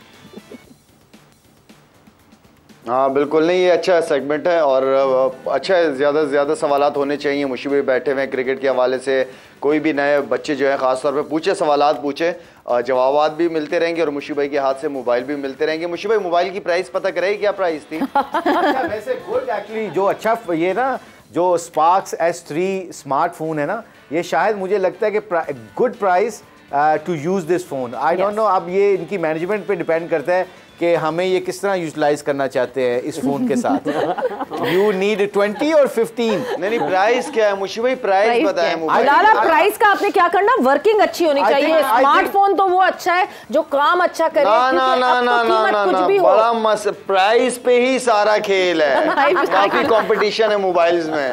S6: हाँ बिल्कुल, नहीं ये अच्छा सेगमेंट है और अच्छा है, ज़्यादा से ज़्यादा सवालात होने चाहिए। मुशी भाई बैठे हुए हैं क्रिकेट के हवाले से, कोई भी नए बच्चे जो है ख़ास तौर पे पूछे, सवालात पूछे, जवाबात भी मिलते रहेंगे और मुशी भाई के हाथ से मोबाइल भी मिलते रहेंगे। मुशी भाई, मोबाइल की प्राइस पता करेगी क्या प्राइस थी?
S2: अच्छा, वैसे गुड एक्चुअली, जो अच्छा ये ना जो स्पार्क्स S3 स्मार्टफोन है ना, ये शायद मुझे लगता है कि good price to use this phone. I don't know, अब ये इनकी मैनेजमेंट पे डिपेंड करता है कि हमें ये किस तरह यूटिलाइज करना चाहते हैं इस फोन के साथ। यू नीड 20 और 15?
S6: नहीं, प्राइस क्या है मुशी भाई, प्राइस बताएं मोबाइल।
S1: लाला, प्राइस का आपने क्या करना, वर्किंग अच्छी होनी चाहिए। स्मार्टफोन तो वो अच्छा है जो काम अच्छा करे, कुछ भी हो,
S6: बड़ा मस्त प्राइस पे ही सारा खेल है, काफी कंपटीशन है मोबाइल्स में।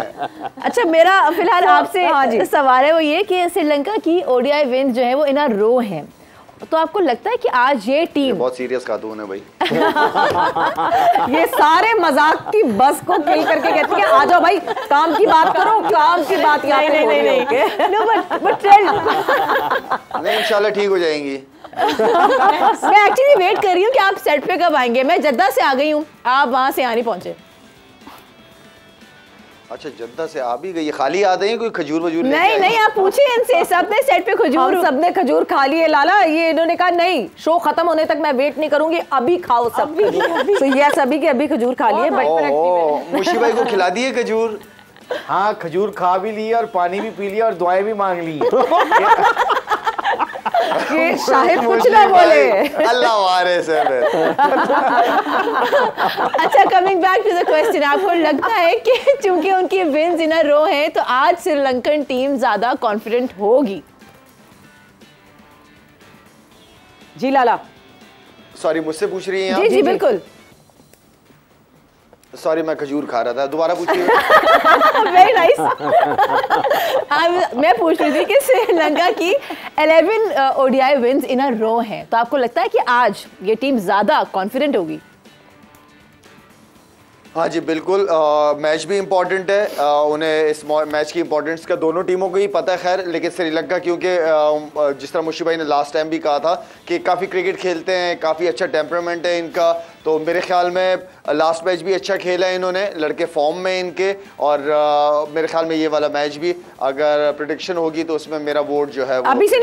S5: अच्छा, मेरा फिलहाल आपसे सवाल है वो ये कि श्रीलंका की ODI विन जो है वो इन अ रो है, तो आपको लगता है कि आज ये टीम,
S6: बहुत सीरियस खातून है भाई।
S1: ये सारे मजाक की बस को किल करके कहती है आ जाओ भाई, काम की बात करो, काम की बात।
S6: नहीं इंशाल्लाह ठीक हो जाएंगी।
S5: मैं एक्चुअली वेट कर रही हूँ कि आप सेट पे कब आएंगे। मैं जद्दा से आ गई हूँ, आप वहां से यहाँ नहीं पहुंचे।
S6: अच्छा, जद्दा से आ भी गई, खाली आ गई, कोई खजूर वजूर
S5: नहीं, आप पूछिए इनसे, सबने सेट पे खजूर,
S1: सबने खजूर खा लिए लाला। ये इन्होंने कहा नहीं, शो खत्म होने तक मैं वेट नहीं करूंगी, अभी खाओ सब। तो ये सभी के अभी खजूर खा लिए।
S6: बट मुशी भाई को खिला दिए खजूर?
S2: हाँ, खजूर खा भी लिया और पानी भी पी लिया और दुआएं भी मांग ली।
S1: ये शाहिद कुछ ना बोले,
S6: अल्लाह वारिस है।
S5: अच्छा, coming back to the question, आपको लगता है कि चूंकि उनकी विन्स इन अ रो है तो आज श्रीलंकन टीम ज्यादा कॉन्फिडेंट होगी?
S1: जी लाला।
S6: सॉरी, मुझसे पूछ रही हैं आप?
S5: जी बिल्कुल।
S6: सॉरी, मैं खजूर खा रहा था, दोबारा पूछिए।
S5: Very nice. मैं पूछ रही थी कि श्रीलंका की 11 ODI विन्स इन अ रो हैं, तो आपको लगता है कि आज ये टीम ज्यादा कॉन्फिडेंट होगी?
S6: हाँ जी बिल्कुल, मैच भी इम्पॉर्टेंट है, उन्हें इस मैच की इम्पोर्टेंस का दोनों टीमों को ही पता है। खैर, लेकिन श्रीलंका क्योंकि जिस तरह मुशी भाई ने लास्ट टाइम भी कहा था कि काफ़ी क्रिकेट खेलते हैं, काफ़ी अच्छा टेम्परामेंट है इनका, तो मेरे ख्याल में लास्ट मैच भी अच्छा खेला है इन्होंने, लड़के फॉर्म में इनके, और मेरे ख्याल में ये वाला मैच भी अगर प्रेडिक्शन होगी तो उसमें मेरा वोट जो है
S1: अभी से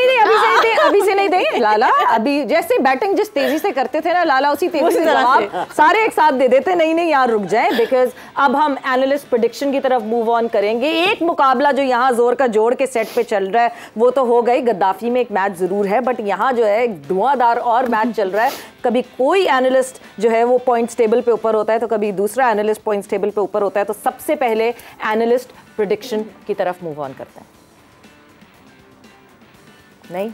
S1: नहीं दे लाला। अभी जैसे बैटिंग जिस तेजी से करते थे ना लाला, उसी तेजी से जवाब सारे एक साथ दे देते। नहीं यार रुक जाए, बिकॉज अब हम एनालिस्ट प्रेडिक्शन की तरफ मूव ऑन करेंगे। एक मुकाबला जो यहाँ जोर का जोड़ के सेट पे चल रहा है वो तो हो गई, गद्दाफी में एक मैच जरूर है, बट यहाँ जो है धुआंधार और मैच चल रहा है। कभी कोई एनालिस्ट जो है वो पॉइंट्स टेबल पे ऊपर होता है तो कभी दूसरा एनालिस्ट पॉइंट्स टेबल पे ऊपर होता है। तो सबसे पहले एनालिस्ट प्रेडिक्शन की तरफ मूव ऑन करते हैं। नहीं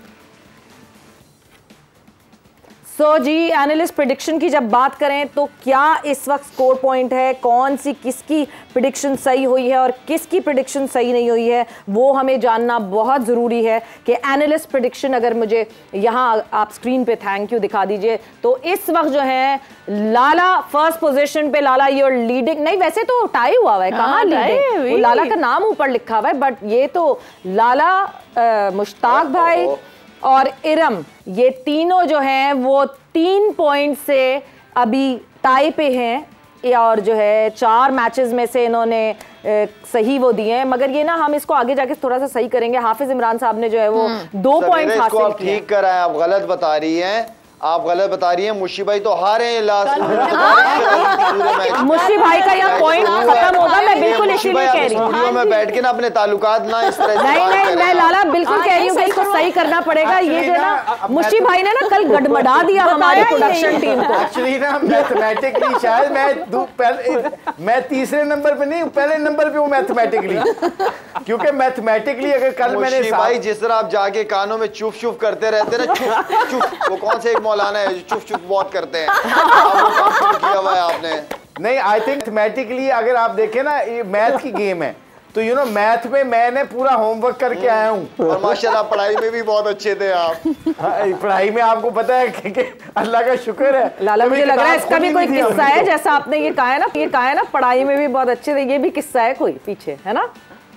S1: जी, एनालिस्ट प्रेडिक्शन की जब बात करें तो क्या इस वक्त स्कोर पॉइंट है, कौन सी किसकी प्रेडिक्शन सही हुई है और किसकी प्रेडिक्शन सही नहीं हुई है, वो हमें जानना बहुत ज़रूरी है। कि एनालिस्ट प्रेडिक्शन अगर मुझे यहाँ आप स्क्रीन पे थैंक यू दिखा दीजिए, तो इस वक्त जो है लाला फर्स्ट पोजीशन पे। लाला यूर लीडिंग, नहीं वैसे तो टाई हुआ है, कहाँ लीडिंग, लाला का नाम ऊपर लिखा हुआ है, बट ये तो लाला, मुश्ताक भाई और इरम, ये तीनों जो हैं वो 3 पॉइंट से अभी टाई पे हैं, और जो है 4 मैचेस में से इन्होंने सही वो दिए हैं। मगर ये ना हम इसको आगे जाके थोड़ा सा सही करेंगे। हाफिज इमरान साहब ने जो है वो 2 पॉइंट हासिल किए।
S6: ठीक करा है, आप गलत बता रही हैं, आप गलत बता रही हैं। मुशी भाई तो हारे हैं लास्ट।
S1: मुशी भाई का यहाँ पॉइंट खत्म होगा, मैं बिल्कुल इसीलिए कह रही हूँ।
S6: मैं बैठ के ना अपने ताल्लुकात ना इस तरह
S1: नहीं मैं लाला बिल्कुल कह रही हूँ कि इसको सही करना पड़ेगा। ये जो ना मुशी भाई ने ना कल गड़बड़ा दिया हमारी प्रोडक्शन टीम को।
S2: एक्चुअली ना मैथमेटिकली शायद मैं तीसरे नंबर पे नहीं, पहले नंबर पे हूँ मैथमेटिकली, क्योंकि मैथमेटिकली अगर कल मैंने
S6: भाई जिस तरह आप जाके कानों में चुप चुप करते रहते ना, चुप चुप, वो कौन से एक मौलाना है जो चुप चुप बहुत करते हैं, किया हुआ है आपने।
S2: नहीं, आई थिंक मैथमेटिकली अगर आप देखें ना, ये मैथ की गेम है, तो यू नो मैथ में मैंने पूरा होमवर्क करके आया हूँ।
S6: और माशाल्लाह पढ़ाई में भी बहुत अच्छे थे आप।
S2: पढ़ाई में आपको पता है कि अल्लाह का शुक्र है।
S1: लाला मुझे लग रहा है इसका भी कोई किस्सा है, जैसा आपने ये कहा है ना पढ़ाई में भी बहुत अच्छे थे, ये भी किस्सा है कोई पीछे, है ना?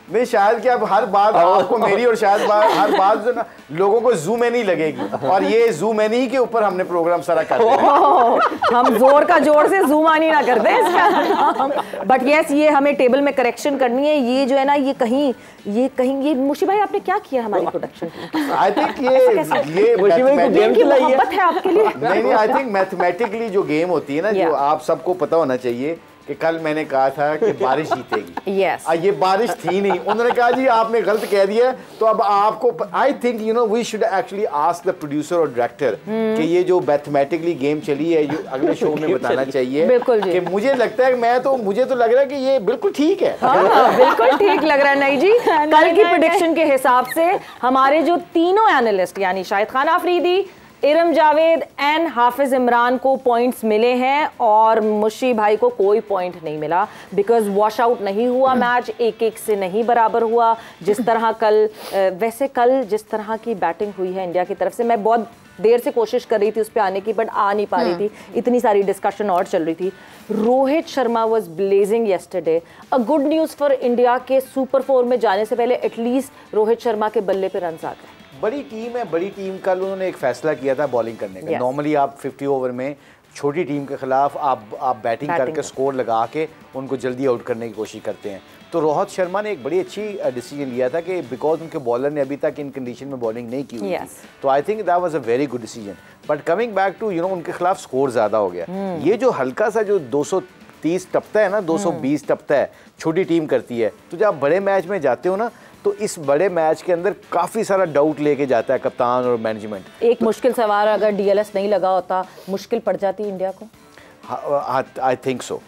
S2: नहीं शायद कि अब हर बात आपको मेरी और शायद हर बात जो ना लोगों को जूम नहीं लगेगी, और ये जूम ही के ऊपर हमने प्रोग्राम सारा कर दिया।
S1: हम जोर का जोड़ से जूम आनी ना करते हैं इसका। बट यस, ये हमें टेबल में करेक्शन करनी है। ये जो है ना ये कहीं ये मुशी भाई आपने क्या किया हमारी प्रोडक्शन?
S2: आई थिंक ये
S1: मोहब्बत है आपके लिए।
S2: नहीं, आई थिंक मैथमेटिकली जो गेम होती है ना, जो आप सबको पता होना चाहिए कि कल मैंने कहा था कि बारिश जीतेगी।
S1: yes.
S2: ये बारिश थी नहीं, उन्होंने कहा जी आपने गलत कह दिया, तो अब आपको I think you know we should actually ask the producer और डायरेक्टर कि ये जो मैथमेटिकली गेम चली है ये अगले शो में बताना चाहिए।
S1: बिल्कुल जी।
S2: कि मुझे लगता है मुझे तो लग रहा है कि ये बिल्कुल ठीक है।
S1: हाँ, बिल्कुल ठीक लग रहा है। नहीं जी, कल की प्रेडिक्शन के हिसाब से हमारे जो तीनों एनालिस्ट यानी शाहिद खान आफरीदी, इरम जावेद एंड हाफिज इमरान को पॉइंट्स मिले हैं और मुशी भाई को कोई पॉइंट नहीं मिला, बिकॉज वॉश आउट नहीं हुआ मैच, 1-1 से नहीं बराबर हुआ। जिस तरह कल जिस तरह की बैटिंग हुई है इंडिया की तरफ से, मैं बहुत देर से कोशिश कर रही थी उस पर आने की, बट आ नहीं पा रही थी, इतनी सारी डिस्कशन और चल रही थी। Rohit Sharma was blazing yesterday. A good news for India के सुपर 4 में जाने से पहले एटलीस्ट रोहित शर्मा के बल्ले पे रन आ गए।
S2: बड़ी टीम है, बड़ी टीम का उन्होंने एक फैसला किया था बॉलिंग करने का। नॉर्मली आप 50 ओवर में छोटी टीम के खिलाफ आप बैटिंग करके स्कोर लगा के उनको जल्दी आउट करने की कोशिश करते हैं। तो रोहित शर्मा ने एक बड़ी अच्छी डिसीजन लिया था कि बिकॉज उनके बॉलर ने अभी तक इन कंडीशन में बॉलिंग नहीं की हुई थी, तो I think that was a very good decision. But coming back to you know उनके खिलाफ स्कोर ज़्यादा हो गया। ये जो हल्का सा जो 230 टपता है ना, 220 टपता है, छोटी टीम करती है, तो जब आप बड़े मैच में जाते हो ना, तो इस बड़े मैच के अंदर काफ़ी सारा डाउट लेके जाता है कप्तान और मैनेजमेंट।
S1: एक मुश्किल सवाल, अगर डीएलएस नहीं लगा होता मुश्किल पड़ जाती इंडिया को?
S2: आई थिंक सो,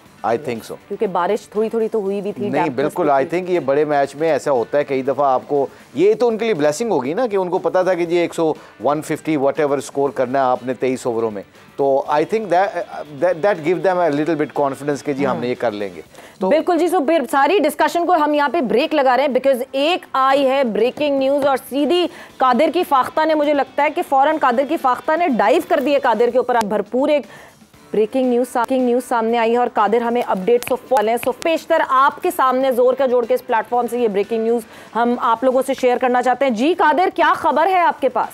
S1: क्योंकि बारिश थोड़ी थोड़ी तो हुई भी थी।
S2: नहीं बिल्कुल, आई थिंक ये बड़े मैच में ऐसा होता है कई दफ़ा आपको, ये तो उनके लिए ब्लेसिंग होगी ना कि उनको पता था कि जी 150 वट एवर स्कोर करना है आपने 23 ओवरों में। तो I think that give them a little bit confidence कि जी हमने ये कर लेंगे। तो
S1: बिल्कुल जी। सो फिर सारी डिस्कशन को हम यहाँ पे ब्रेक लगा रहे हैं, बिकॉज एक आई है ब्रेकिंग न्यूज़ और सीधी कादिर की फाख्ता ने, मुझे लगता है कि फौरन कादिर की फाख्ता ने डाइव कर दिए कादिर के ऊपर। भरपूर एक ब्रेकिंग न्यूज़ सामने आई है और कादिर हमें अपडेट्स सो पेशतर आपके सामने जोर का जोड़ के इस प्लेटफॉर्म से ये ब्रेकिंग न्यूज़ हम आप लोगों से शेयर करना चाहते हैं। जी कादिर, क्या खबर है आपके पास?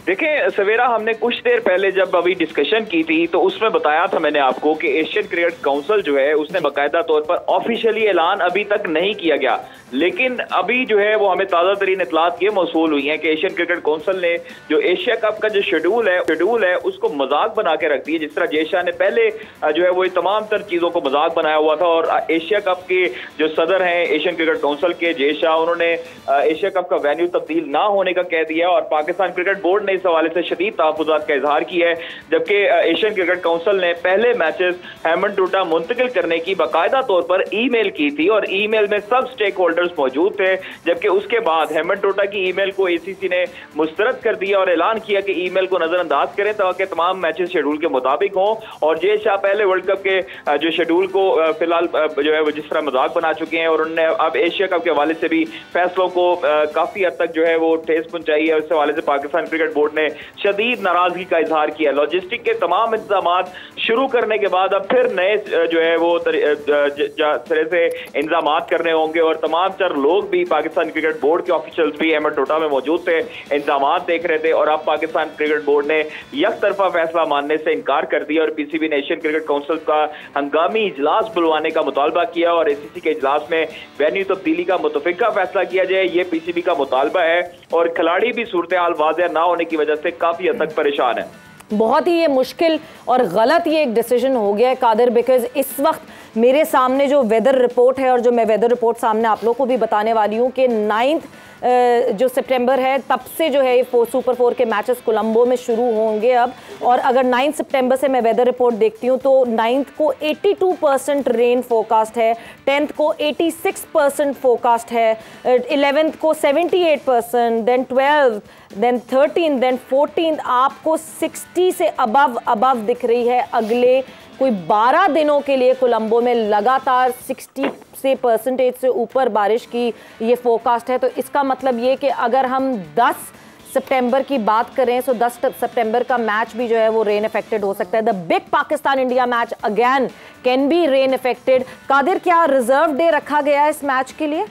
S7: देखें सवेरा, हमने कुछ देर पहले जब अभी डिस्कशन की थी तो उसमें बताया था मैंने आपको कि एशियन क्रिकेट काउंसिल जो है उसने बाकायदा तौर पर ऑफिशियली ऐलान अभी तक नहीं किया गया, लेकिन अभी जो है वो हमें ताज़ा तरीन इतलात ये मौसूल हुई हैं कि एशियन क्रिकेट काउंसिल ने जो एशिया कप का जो शेड्यूल है उसको मजाक बना के रख दिया। जिस तरह जय शाह ने पहले जो है वो तमाम तर चीज़ों को मजाक बनाया हुआ था और एशिया कप के जो सदर हैं एशियन क्रिकेट काउंसिल के जय शाह, उन्होंने एशिया कप का वेन्यू तब्दील ना होने का कह दिया और पाकिस्तान क्रिकेट बोर्ड ने इस हवाले से शदीद तहफ़्फ़ुज़ात का इजहार किया है। जबकि एशियन क्रिकेट काउंसिल ने पहले मैचेस हेमंत टूटा मुंतकिल करने की बाकायदा तौर पर ईमेल की थी और ईमेल में सब स्टेक होल्डर्स मौजूद थे, जबकि उसके बाद हेमंत टूटा की ईमेल को एसीसी ने मुस्तरद कर दिया और ऐलान किया कि ईमेल को नजरअंदाज करें ताकि तमाम मैचेस शेड्यूल के मुताबिक हों। और जय शाह पहले वर्ल्ड कप के जो शेड्यूल को फिलहाल जो है वो जिस तरह मजाक बना चुके हैं और उन्होंने अब एशिया कप के हवाले से भी फैसलों को काफी हद तक जो है वो ठेस पहुंचाई है। उस हवाले से पाकिस्तान क्रिकेट बोर्ड ने शदीद नाराजगी का इजहार किया। लॉजिस्टिक के तमाम इंतजाम शुरू करने के बाद अब फिर नए जो है वो तरह से इंतजाम करने होंगे और तमाम चार लोग भी पाकिस्तान क्रिकेट बोर्ड के ऑफिशियल्स भी हेमंत टोटा में मौजूद थे, इंतजाम देख रहे थे और अब पाकिस्तान क्रिकेट बोर्ड ने एक तरफा फैसला मानने से इनकार कर दिया और पीसीबी ने एशियन क्रिकेट काउंसिल का हंगामी इजलास बुलवाने का मुतालबा किया और एसीसी के इजलास में वेन्यू तब्दीली का मुतफिका फैसला किया जाए, ये पीसीबी का मुतालबा है। और खिलाड़ी भी सूरत हाल वाज़ेह ना होने की वजह से काफी हद तक परेशान है।
S1: बहुत ही ये मुश्किल और गलत ये एक डिसीजन हो गया है कादिर, बिकॉज इस वक्त मेरे सामने जो वेदर रिपोर्ट है और जो मैं वेदर रिपोर्ट सामने आप लोगों को भी बताने वाली हूँ कि 9 जो सितंबर है तब से जो है सुपर 4 के मैचेस कोलंबो में शुरू होंगे अब। और अगर 9 सितंबर से मैं वेदर रिपोर्ट देखती हूँ तो 9th को 82% रेन फोरकास्ट है, 10th को 86% फोरकास्ट है, 11th को 78%, then 12th, then 13th, then 14th आपको 60 से अबव दिख रही है। अगले कोई 12 दिनों के लिए कोलंबो में लगातार 60 से परसेंटेज से ऊपर बारिश की ये फोरकास्ट है। तो इसका मतलब ये कि अगर हम 10 सितंबर की बात करें तो 10 सितंबर का मैच भी जो है वो रेन अफेक्टेड हो सकता है। The big Pakistan India match again can be rain affected. Qadir, क्या रिजर्व डे रखा गया है इस मैच के लिए?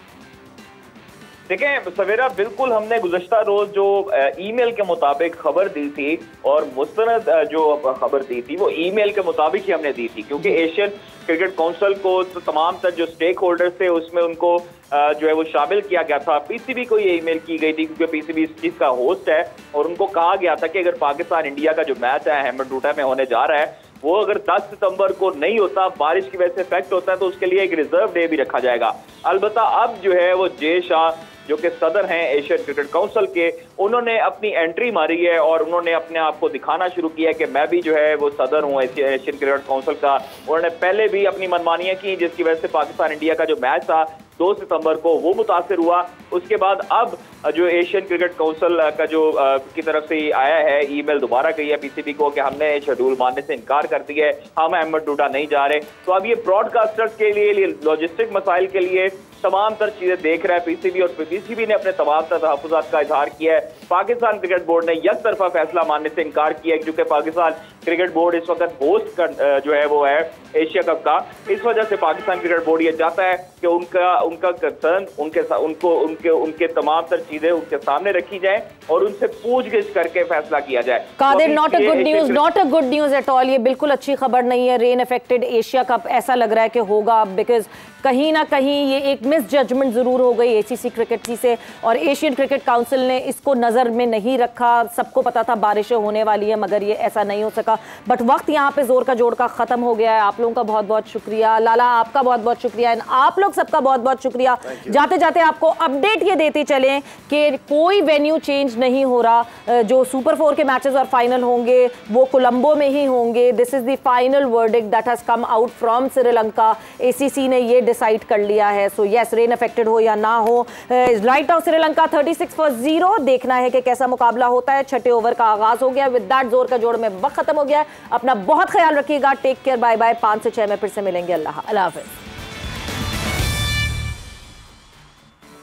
S7: देखें सवेरा, बिल्कुल हमने गुज़श्ता रोज जो ईमेल के मुताबिक खबर दी थी और मुस्तनद जो खबर दी थी वो ईमेल के मुताबिक ही हमने दी थी, क्योंकि एशियन क्रिकेट काउंसिल को तो तमाम तर जो स्टेक होल्डर्स थे उसमें उनको जो है वो शामिल किया गया था। पीसीबी को ये ईमेल की गई थी क्योंकि पीसीबी इस चीज़ का होस्ट है और उनको कहा गया था कि अगर पाकिस्तान इंडिया का जो मैच है हेमंत टूटा में होने जा रहा है वो अगर 10 सितंबर को नहीं होता, बारिश की वजह से इफेक्ट होता है, तो उसके लिए एक रिजर्व डे भी रखा जाएगा। अलबत्ता अब जो है वो जय शाह जो कि सदर हैं एशियन क्रिकेट काउंसिल के, उन्होंने अपनी एंट्री मारी है और उन्होंने अपने आप को दिखाना शुरू किया है कि मैं भी जो है वो सदर हूँ एशियन क्रिकेट काउंसिल का। उन्होंने पहले भी अपनी मनमानियां की जिसकी वजह से पाकिस्तान इंडिया का जो मैच था 2 सितंबर को वो मुतासिर हुआ। उसके बाद अब जो एशियन क्रिकेट काउंसिल का जो की तरफ से आया है ईमेल दोबारा गई है पीसीबी को कि हमने शेड्यूल मानने से इनकार कर दिया है, हम हेमंत टूटा नहीं जा रहे। तो अब ये ब्रॉडकास्टर्स के लिए लॉजिस्टिक मसाइल के लिए तमाम तर चीजें देख रहा है पीसीबी और पीसीबी ने अपने तमाम तर तहफ़्फ़ुज़ात का इजहार किया है। पाकिस्तान क्रिकेट बोर्ड ने एक तरफा फैसला मानने से इनकार किया है क्योंकि पाकिस्तान क्रिकेट बोर्ड इस वक्त होस्ट का जो है वो है एशिया कप का। इस वजह से पाकिस्तान क्रिकेट बोर्ड ये चाहता है कि उनका कंसर्न उनके तमाम तर चीजें उनके सामने रखी जाए और उनसे पूछगिछ करके फैसला किया जाए।
S1: Qadir, not a good news at all. ये बिल्कुल अच्छी खबर नहीं है। रेन अफेक्टेड एशिया कप ऐसा लग रहा है कि होगा, बिकॉज कहीं ना कहीं ये एक मिस जजमेंट जरूर हो गई एसीसी क्रिकेट की से और एशियन क्रिकेट काउंसिल ने इसको नजर में नहीं रखा। सबको पता था बारिशें होने वाली है मगर ये ऐसा नहीं हो सका। बट वक्त यहाँ पे जोर का जोड़ का खत्म हो गया है। आप लोगों का बहुत बहुत शुक्रिया, लाला आपका बहुत बहुत शुक्रिया, आप लोग सबका बहुत बहुत शुक्रिया। जाते जाते आपको अपडेट ये देते चलें कि कोई वेन्यू चेंज नहीं हो रहा। जो सुपर 4 के मैचेस और फाइनल होंगे वो कोलंबो में ही होंगे। This is the final verdict that has come out from Sri Lanka. ACC ने ये डिसाइड कर लिया है। सो यस, रेन अफेक्टेड हो या ना हो, राइट ऑफ श्रीलंका 36-0। देखना है कि कैसा मुकाबला होता है। छठे ओवर का आगाज हो गया। विद दैट जोर का जोड़ में वक्त खत्म हो गया है। अपना बहुत ख्याल रखिएगा। Take care, bye bye. 5 से 6 में फिर से मिलेंगे। अल्लाह हाफिज।